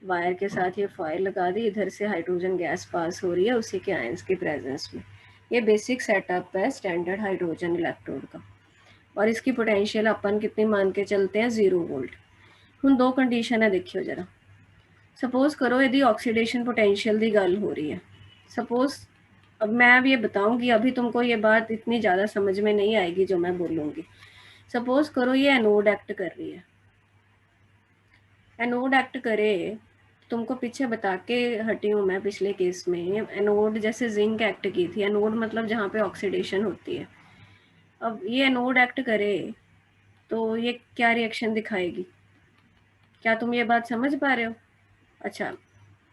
वायर के साथ ये फॉयल लगा दी, इधर से हाइड्रोजन गैस पास हो रही है उसी के आयंस की प्रेजेंस में। ये बेसिक सेटअप है स्टैंडर्ड हाइड्रोजन इलेक्ट्रोड का। और इसकी पोटेंशियल अपन कितनी मान के चलते हैं, 0 वोल्ट। हम 2 कंडीशन है, देखियो जरा। सपोज करो यदि ऑक्सीडेशन पोटेंशियल की गल हो रही है, सपोज अब मैं अब ये बताऊंगी, अभी तुमको ये बात इतनी ज़्यादा समझ में नहीं आएगी जो मैं बोलूँगी। सपोज करो ये एनोड एक्ट कर रही है, एनोड एक्ट करे, तुमको पीछे बता के हटी हूँ मैं पिछले केस में। एनोड जैसे जिंक एक्ट की थी, एनोड मतलब जहाँ पे ऑक्सीडेशन होती है। अब ये एनोड एक्ट करे तो ये क्या रिएक्शन दिखाएगी, क्या तुम ये बात समझ पा रहे हो? अच्छा,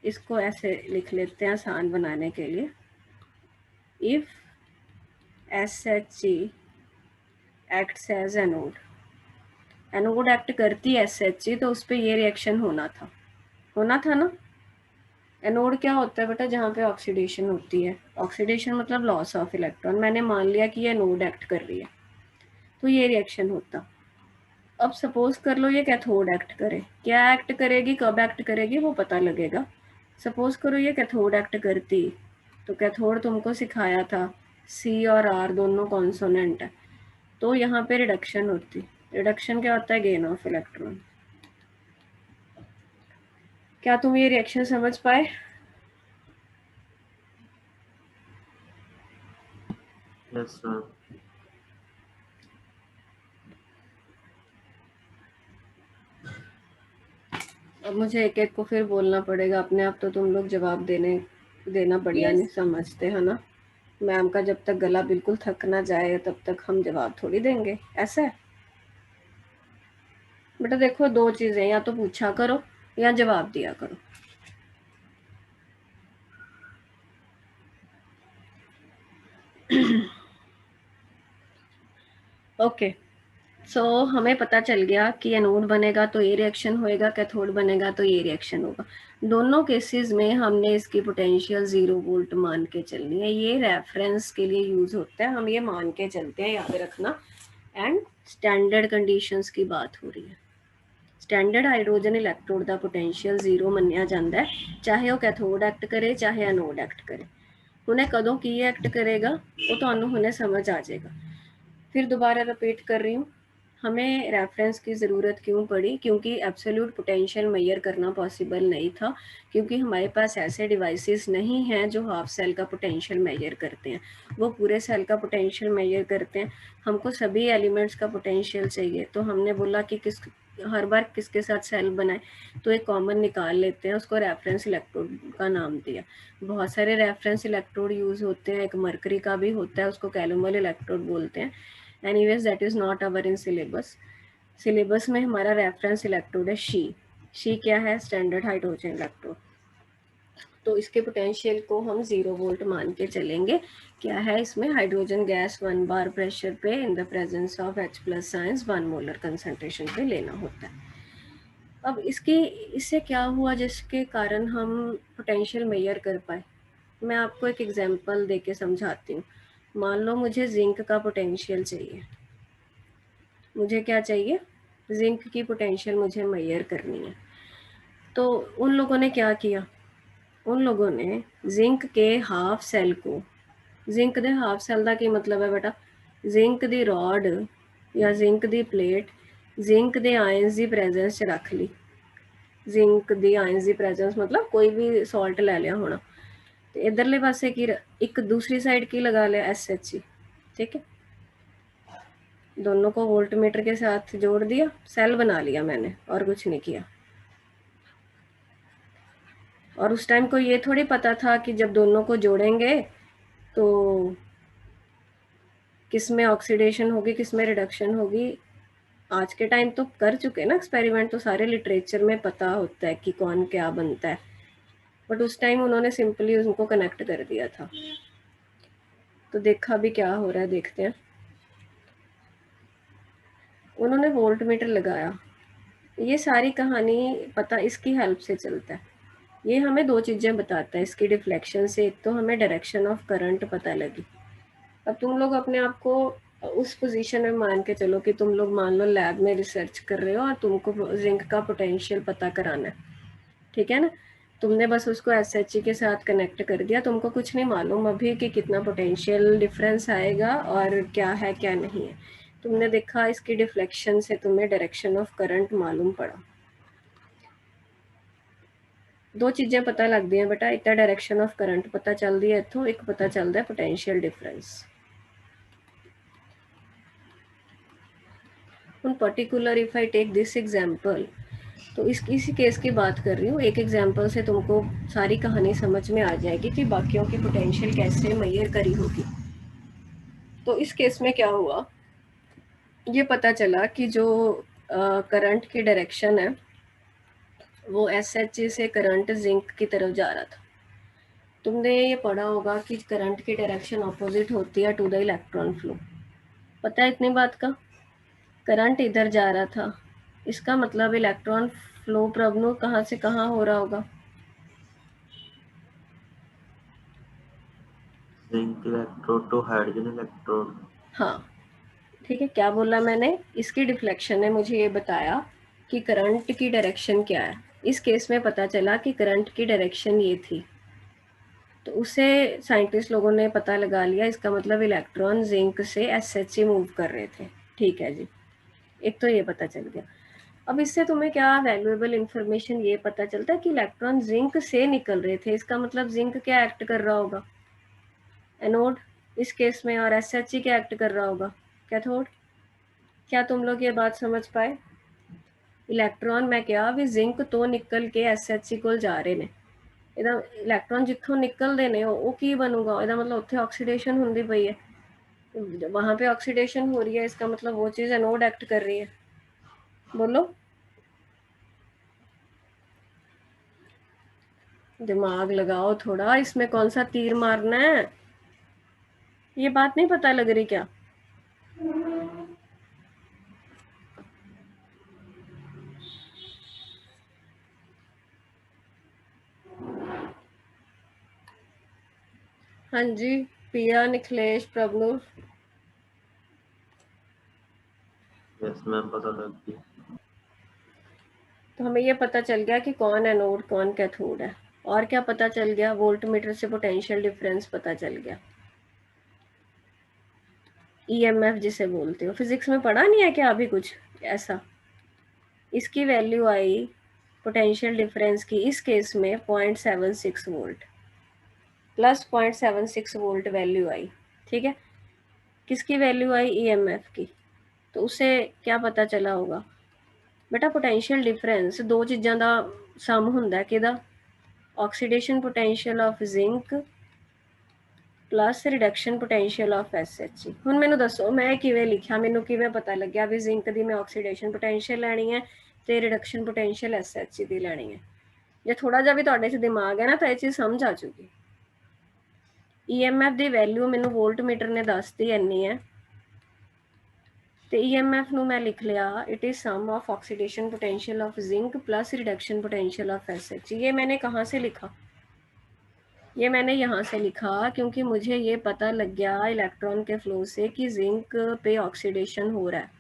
इसको ऐसे लिख लेते हैं आसान बनाने के लिए। If SHG acts as anode, anode act करती SHG तो उस पर ये रिएक्शन होना था ना। एनोड क्या होता है बेटा, जहाँ पे ऑक्सीडेशन होती है। ऑक्सीडेशन मतलब लॉस ऑफ इलेक्ट्रॉन। मैंने मान लिया कि ये एनोड एक्ट कर रही है तो ये रिएक्शन होता। अब सपोज कर लो ये कैथोड एक्ट करे, क्या एक्ट करेगी, कब एक्ट करेगी वो पता लगेगा। सपोज करो ये कैथोड एक्ट करती, तो कैथोड तुमको सिखाया था C और R दोनों कॉन्सोनेंट है, तो यहाँ पे रिडक्शन होती। रिडक्शन क्या होता है, गेन ऑफ इलेक्ट्रॉन। क्या तुम ये रिएक्शन समझ पाए? Yes sir. अब मुझे एक एक को फिर बोलना पड़ेगा, अपने आप तो तुम लोग जवाब देना बढ़िया Yes. नहीं समझते है ना। मैम का जब तक गला बिल्कुल थक ना जाए तब तक हम जवाब थोड़ी देंगे, ऐसा है बेटा। देखो 2 चीज़ें, या तो पूछा करो या जवाब दिया करो। ओके, सो हमें पता चल गया कि एनोड बनेगा तो ये रिएक्शन होएगा, कैथोड बनेगा तो ये रिएक्शन होगा। दोनों केसेस में हमने इसकी पोटेंशियल 0 वोल्ट मान के चलनी है। ये रेफरेंस के लिए यूज़ होता है, हम ये मान के चलते हैं, याद रखना। एंड स्टैंडर्ड कंडीशंस की बात हो रही है। स्टैंडर्ड हाइड्रोजन इलैक्ट्रोड का पोटेंशियल 0 मन्निया जाता है, चाहे वह कैथोड एक्ट करे चाहे एनोड एक्ट करे। हुणे कदों की एक्ट करेगा वो तुहानू हुणे समझ आ जाएगा। फिर दोबारा रिपीट कर रही हूँ, हमें रेफरेंस की ज़रूरत क्यों पड़ी? क्योंकि एब्सोल्यूट पोटेंशियल मेजर करना पॉसिबल नहीं था, क्योंकि हमारे पास ऐसे डिवाइसेस नहीं हैं जो हाफ सेल का पोटेंशियल मेजर करते हैं, वो पूरे सेल का पोटेंशियल मेजर करते हैं। हमको सभी एलिमेंट्स का पोटेंशियल चाहिए, तो हमने बोला कि हर बार किसके साथ सेल बनाए, तो एक कॉमन निकाल लेते हैं, उसको रेफरेंस इलेक्ट्रोड का नाम दिया। बहुत सारे रेफरेंस इलेक्ट्रोड यूज़ होते हैं, एक मरकरी का भी होता है, उसको कैलुमल इलेक्ट्रोड बोलते हैं। Anyways that is not our in syllabus. Syllabus में हमारा रेफरेंस इलेक्ट्रोड है शी क्या है? Standard hydrogen electrode. तो इसके पोटेंशियल को हम 0 वोल्ट मान के चलेंगे। क्या है इसमें? हाइड्रोजन गैस 1 बार प्रेशर पे in the presence of H+ ions 1 molar concentration पे लेना होता है। अब इससे क्या हुआ जिसके कारण हम पोटेंशियल मेजर कर पाए? मैं आपको एक एग्जांपल देके समझाती हूँ। मान लो मुझे जिंक का पोटेंशियल चाहिए, मुझे क्या चाहिए? जिंक की पोटेंशियल मुझे मेजर करनी है। तो उन लोगों ने क्या किया? उन लोगों ने जिंक के हाफ सेल को, जिंक दे हाफ सेल का की मतलब है बेटा? जिंक दी रॉड या जिंक दी प्लेट जिंक दे आयंस की प्रेजेंस च रख ली। जिंक दी आयंस की प्रेजेंस मतलब कोई भी सॉल्ट ले लिया होना, तो इधरले पासे की एक दूसरी साइड की लगा लिया SH, ठीक है। दोनों को वोल्टमीटर के साथ जोड़ दिया, सेल बना लिया मैंने, और कुछ नहीं किया। और उस टाइम को ये थोड़ी पता था कि जब दोनों को जोड़ेंगे तो किस में ऑक्सीडेशन होगी, किस में रिडक्शन होगी। आज के टाइम तो कर चुके ना एक्सपेरिमेंट, तो सारे लिटरेचर में पता होता है कि कौन क्या बनता है, बट उस टाइम उन्होंने सिंपली उनको कनेक्ट कर दिया था। तो देखा भी क्या हो रहा है, देखते हैं। उन्होंने वोल्टमीटर लगाया। ये सारी कहानी पता इसकी हेल्प से चलता है। ये हमें 2 चीज़ें बताता है इसकी डिफ्लेक्शन से। एक तो हमें डायरेक्शन ऑफ करंट पता लगी। अब तुम लोग अपने आप को उस पोजीशन में मान के चलो कि तुम लोग मान लो लैब में रिसर्च कर रहे हो और तुमको जिंक का पोटेंशियल पता कराना है, ठीक है ना। तुमने बस उसको SH के साथ कनेक्ट कर दिया, तुमको कुछ नहीं मालूम अभी कि कितना पोटेंशियल डिफरेंस आएगा और क्या है क्या नहीं है। तुमने देखा इसकी डिफ्लेक्शन से तुम्हें डायरेक्शन ऑफ करंट मालूम पड़ा। 2 चीज़ें पता लगती हैं बेटा, एक डायरेक्शन ऑफ करंट पता चलती है इत्थों, एक पता चलता है पोटेंशियल डिफरेंस। उन particular if I take this example, तो इसी केस की बात कर रही हूँ। एक एग्जाम्पल से तुमको सारी कहानी समझ में आ जाएगी कि बाकियों की पोटेंशियल कैसे मेजर करी होगी। तो इस केस में क्या हुआ, ये पता चला कि जो करंट की डायरेक्शन है वो SH से करंट जिंक की तरफ जा रहा था। तुमने ये पढ़ा होगा कि करंट की डायरेक्शन ऑपोजिट होती है टू द इलेक्ट्रॉन फ्लो। पता है इतनी बात का? करंट इधर जा रहा था, इसका मतलब इलेक्ट्रॉन फ्लो प्रॉब्लम कहाँ से कहाँ हो रहा होगा? Zinc electrode to hydrogen electrode. हाँ ठीक है। क्या बोला मैंने? इसकी डिफ्लेक्शन ने मुझे ये बताया कि करंट की डायरेक्शन क्या है। इस केस में पता चला कि करंट की डायरेक्शन ये थी, तो उसे साइंटिस्ट लोगों ने पता लगा लिया, इसका मतलब इलेक्ट्रॉन जिंक से SH मूव कर रहे थे। ठीक है जी, एक तो ये पता चल गया। अब इससे तुम्हें क्या वैल्यूएबल इंफॉर्मेशन ये पता चलता है कि इलेक्ट्रॉन जिंक से निकल रहे थे, इसका मतलब जिंक क्या एक्ट कर रहा होगा? एनोड इस केस में, और SH क्या एक्ट कर रहा होगा? कैथोड। क्या तुम लोग ये बात समझ पाए? इलेक्ट्रॉन मैं क्या भी जिंक तो निकल के SH ਕੋਲ ਜਾ ਰਹੇ ਨੇ, ਇਹਦਾ ਇਲੈਕਟ੍ਰੋਨ ਜਿੱਥੋਂ ਨਿਕਲਦੇ ਨੇ ਉਹ ਕੀ ਬਣੂਗਾ? ਇਹਦਾ मतलब ਉੱਥੇ ऑक्सीडेशन ਹੁੰਦੀ ਪਈ है, वहां पे ऑक्सीडेशन हो रही है, इसका मतलब वो चीज एनोड एक्ट कर रही है। बोलो, दिमाग लगाओ थोड़ा, इसमें कौन सा तीर मारना है? ये बात नहीं पता लग रही क्या? हाँ जी, पिया, निखिलेश, प्रभनुर। यस मैम, पता लग गई। तो हमें ये पता चल गया कि कौन एनोड कौन कैथोड है। और क्या पता चल गया, वोल्टमीटर से पोटेंशियल डिफरेंस पता चल गया, ईएमएफ जिसे बोलते हो। फिजिक्स में पढ़ा नहीं है क्या अभी कुछ ऐसा? इसकी वैल्यू आई पोटेंशियल डिफरेंस की इस केस में 0.76 वोल्ट, प्लस 0.76 वोल्ट वैल्यू आई। ठीक है, किसकी वैल्यू आई? ईएमएफ की। तो उससे क्या पता चला होगा बेटा? पोटेंशियल डिफरेंस दो चीज़ों का सम हुंदा, किहदा? Oxidation potential of zinc plus reduction potential of SHE। हुण मैनूं दसो मैं किवें लिखिया, मैनूं किवें पता लग्या भी जिंक दी मैं ऑक्सीडेशन पोटेंशियल लैनी है ते रिडक्शन पोटेंशियल SHE दी लैनी है? जे थोड़ा जिहा भी तुहाडे च दिमाग है ना तो ये चीज़ समझ आ जूगी। EMF दी वैल्यू मैनूं वोल्टमीटर ने दसती इन्नी है, तो EMF नूं मैं लिख लिया it is sum of oxidation potential of zinc plus reduction potential of SHE। ये मैंने कहाँ से लिखा? ये मैंने यहाँ से लिखा क्योंकि मुझे ये पता लग गया इलेक्ट्रॉन के फ्लो से कि जिंक पे ऑक्सीडेशन हो रहा है।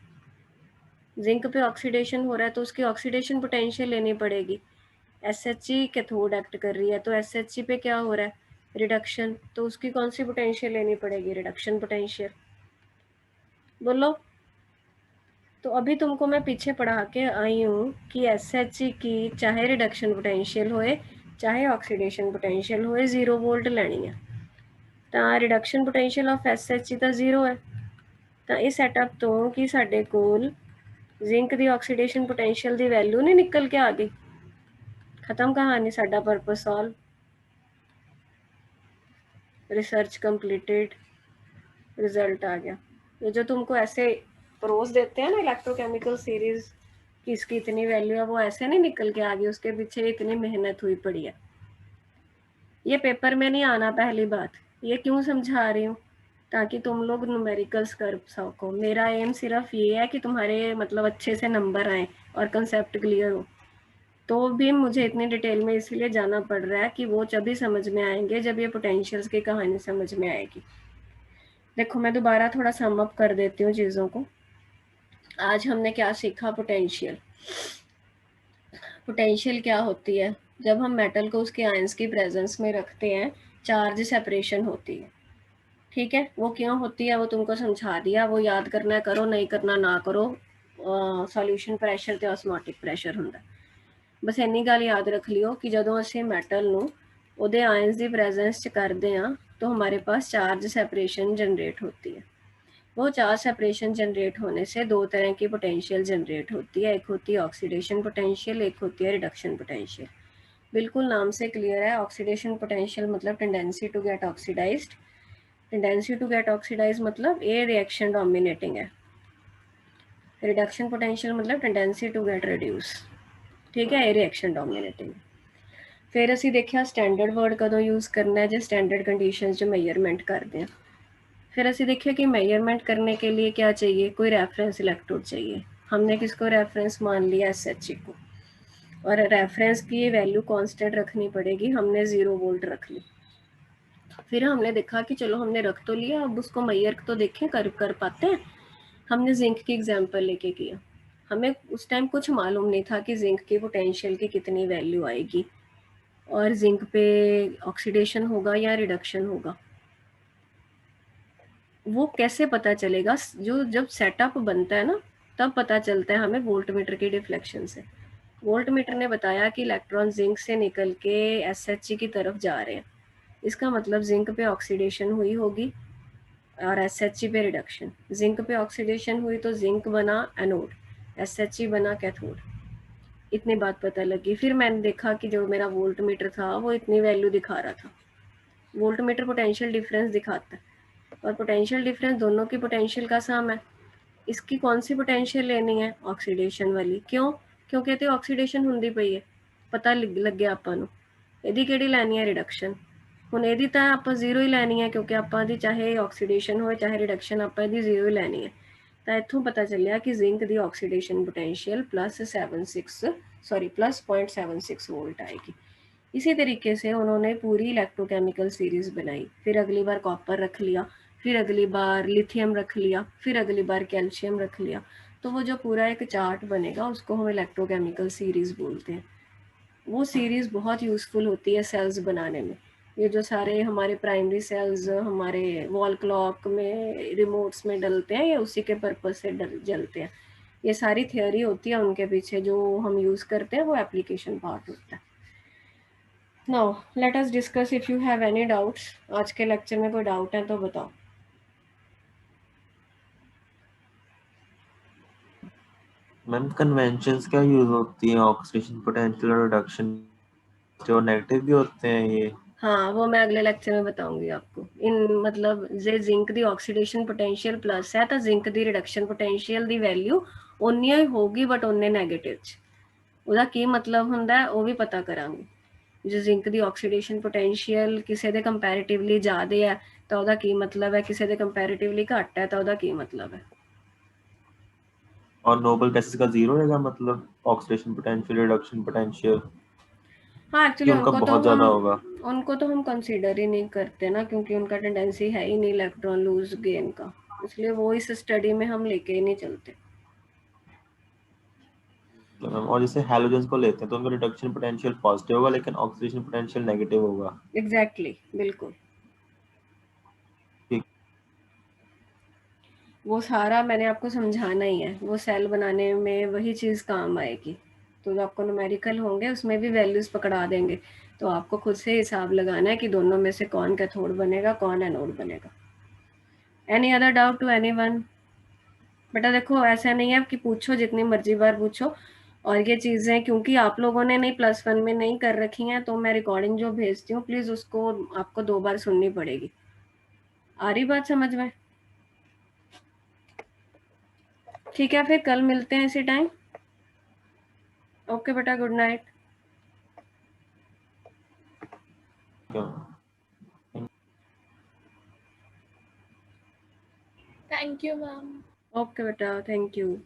जिंक पे ऑक्सीडेशन हो रहा है तो उसकी ऑक्सीडेशन पोटेंशियल लेनी पड़ेगी। SHE कैथोड एक्ट कर रही है तो SHE पे क्या हो रहा है? रिडक्शन। तो उसकी कौन सी पोटेंशियल लेनी पड़ेगी? Reduction potential. बोलो। तो अभी तुमको मैं पीछे पढ़ा के आई हूँ कि SHE की चाहे रिडक्शन पोटेंशियल होए चाहे ऑक्सीडेशन पोटेंशियल होए 0 वोल्ट लेनी है। तो रिडक्शन पोटेंशियल ऑफ SHE तो 0 है। तो इस सैटअप तो कि साडे कोल जिंक दी ऑक्सीडेशन पोटेंशियल दी वैल्यू नहीं निकल के आ गई। खत्म कहानी, साडा purpose solve, research completed, result आ गया। ये जो तुमको ऐसे परोस देते हैं ना इलेक्ट्रोकेमिकल सीरीज कि इसकी इतनी वैल्यू है, वो ऐसे नहीं निकल के आ गई, उसके पीछे इतनी मेहनत हुई पड़ी है। ये पेपर में नहीं आना पहली बात। ये क्यों समझा रही हूँ? ताकि तुम लोग न्यूमेरिकल्स कर सको। मेरा एम सिर्फ ये है कि तुम्हारे मतलब अच्छे से नंबर आए और कंसेप्ट क्लियर हो। तो भी मुझे इतनी डिटेल में इसलिए जाना पड़ रहा है कि वो जब समझ में आएंगे जब ये पोटेंशियल्स की कहानी समझ में आएगी। देखो मैं दोबारा थोड़ा सम अप कर देती हूँ चीज़ों को। आज हमने क्या सीखा? पोटेंशियल। पोटेंशियल क्या होती है? जब हम मेटल को उसके आयंस की प्रेजेंस में रखते हैं चार्ज सेपरेशन होती है। ठीक है, वो क्यों होती है वो तुमको समझा दिया, वो याद करना है करो, नहीं करना ना करो। सॉल्यूशन प्रेशर ते ऑस्मोटिक प्रेशर हुंदा। बस इन्नी गल याद रख लियो कि जदों असीं मैटल नूं उहदे आयंस दी प्रेजेंस च करदे हां तो हमारे पास चार्ज सेपरेशन जनरेट होती है। वो चार्ज सेपरेशन जनरेट होने से दो तरह की पोटेंशियल जनरेट होती है, एक होती है ऑक्सीडेशन पोटेंशियल, एक होती है रिडक्शन पोटेंशियल। बिल्कुल नाम से क्लियर है, ऑक्सीडेशन पोटेंशियल मतलब tendency to get oxidized, tendency to get oxidize मतलब ए रिएक्शन डोमिनेटिंग है। रिडक्शन पोटेंशियल मतलब टेंडेंसी टू गेट रिड्यूस। ठीक है, ए रिएक्शन डोमिनेटिंग। फिर असी देखिया स्टैंडर्ड वर्ड कदों यूज़ करना है, जो स्टैंडर्ड कंडीशंस जो मेजरमेंट करते हैं। फिर असी देखिए कि मेजरमेंट करने के लिए क्या चाहिए? कोई रेफरेंस इलेक्ट्रोड चाहिए। हमने किसको रेफरेंस मान लिया? SHE को। और रेफरेंस की वैल्यू कांस्टेंट रखनी पड़ेगी, हमने 0 वोल्ट रख ली। फिर हमने देखा कि चलो हमने रख तो लिया, अब उसको मैयर तो देखें कर पाते हैं। हमने जिंक की एग्जांपल लेके किया। हमें उस टाइम कुछ मालूम नहीं था कि जिंक की पोटेंशियल की कितनी वैल्यू आएगी और जिंक पे ऑक्सीडेशन होगा या रिडक्शन होगा, वो कैसे पता चलेगा? जो जब सेटअप बनता है ना तब पता चलता है हमें वोल्टमीटर की डिफ्लेक्शन से। वोल्टमीटर ने बताया कि इलेक्ट्रॉन जिंक से निकल के SHE की तरफ जा रहे हैं, इसका मतलब जिंक पे ऑक्सीडेशन हुई होगी और SHE पे रिडक्शन। जिंक पे ऑक्सीडेशन हुई तो जिंक बना एनोड, SHE बना कैथोड। इतनी बात पता लगी। फिर मैंने देखा कि जो मेरा वोल्टमीटर था वो इतनी वैल्यू दिखा रहा था। वोल्टमीटर पोटेंशियल डिफरेंस दिखाता है और पोटेंशियल डिफरेंस दोनों की पोटेंशियल का सम है। इसकी कौन सी पोटेंशियल लेनी है? ऑक्सीडेशन वाली। क्यों? क्योंकि इहते ऑक्सीडेशन हुंदी पई है, पता लग गया आपां नूं। इहदी किहड़ी लैनी है? रिडक्शन। हुण इहदी तां आपां 0 ही लैनी है क्योंकि आपां दी चाहे ऑक्सीडेशन होए चाहे रिडक्शन आपां इहदी 0 ही लैनी है। तां इत्थों पता चलिया कि जिंक दी ऑक्सीडेशन पोटेंशियल प्लस 0.76 वोल्ट आएगी। इसी तरीके से उन्होंने पूरी इलेक्ट्रोकेमिकल सीरीज बनाई। फिर अगली बार कॉपर रख लिया, फिर अगली बार लिथियम रख लिया, फिर अगली बार कैल्शियम रख लिया। तो वो जो पूरा एक चार्ट बनेगा उसको हम इलेक्ट्रोकेमिकल सीरीज बोलते हैं। वो सीरीज बहुत यूज़फुल होती है सेल्स बनाने में। ये जो सारे हमारे प्राइमरी सेल्स हमारे वॉल क्लॉक में रिमोट्स में डलते हैं, ये उसी के पर्पज से जलते हैं। ये सारी थियोरी होती है उनके पीछे, जो हम यूज़ करते हैं वो एप्लीकेशन पार्ट होता है। Now let us discuss if you have any doubts. आज के लेक्चर में कोई डाउट है तो बताओ। मैम कन्वेंशंस क्या यूज होती है ऑक्सीडेशन पोटेंशियल और रिडक्शन, जो नेगेटिव भी होते हैं ये? हाँ, वो मैं अगले लेक्चर में बताऊंगी आपको। इन मतलब जे जिंक दी ऑक्सीडेशन पोटेंशियल प्लस है तो जिंक दी रिडक्शन पोटेंशियल दी वैल्यू उन्नी ही होगी बट उन्ने नेगेटिव च। ਉਹਦਾ ਕੀ ਮਤਲਬ ਹੁੰਦਾ ਹੈ ਉਹ ਵੀ ਪਤਾ ਕਰਾਂਗੇ। ਜੇ ਜ਼ਿੰਕ ਦੀ ਆਕਸੀਡੇਸ਼ਨ ਪੋਟੈਂਸ਼ੀਅਲ ਕਿਸੇ ਦੇ ਕੰਪੈਰੀਟਿਵਲੀ ਜ਼ਿਆਦਾ ਹੈ ਤਾਂ ਉਹਦਾ ਕੀ ਮਤਲਬ ਹੈ, ਕਿਸੇ ਦੇ ਕੰਪੈਰੀਟਿਵਲੀ ਘੱਟ ਹੈ ਤਾਂ ਉਹਦਾ ਕੀ ਮਤਲਬ ਹੈ। और नोबल गैसेस का जीरो रहेगा, मतलब ऑक्सीडेशन पोटेंशियल रिडक्शन पोटेंशियल हाँ कि एक्चुअली उनका बहुत ज्यादा होगा? उनको तो हम कंसीडर ही नहीं करते ना, क्योंकि उनका टेंडेंसी है ही नहीं इलेक्ट्रॉन लूज गेन का, इसलिए वो इस स्टडी में हम लेके ही नहीं चलते। और जैसे हैलोजेंस को लेते हैं तो उनका रिडक्शन पोटेंशियल पॉजिटिव होगा लेकिन ऑक्सीडेशन पोटेंशियल नेगेटिव होगा। एग्जैक्टली, बिल्कुल। ठीक। वो सारा मैंने आपको समझाना ही है, वो सेल बनाने में वही चीज़ काम आएगी। तो जो आपको न्यूमेरिकल होंगे उसमें भी वैल्यूज़ पकड़ा देंगे, तो आपको खुद से हिसाब लगाना है कि दोनों में से कौन कैथोड बनेगा कौन एनोड बनेगा। Any other doubt to anyone? बेटा देखो ऐसा नहीं है कि पूछो जितनी मर्जी बार पूछो, और ये चीज़ें क्योंकि आप लोगों ने नहीं +1 में नहीं कर रखी हैं तो मैं रिकॉर्डिंग जो भेजती हूँ प्लीज़ उसको आपको 2 बार सुननी पड़ेगी। आ रही बात समझ में? ठीक है, फिर कल मिलते हैं इसी टाइम। ओके बेटा, good night. Thank you, ma'am. Okay बेटा, थैंक यू।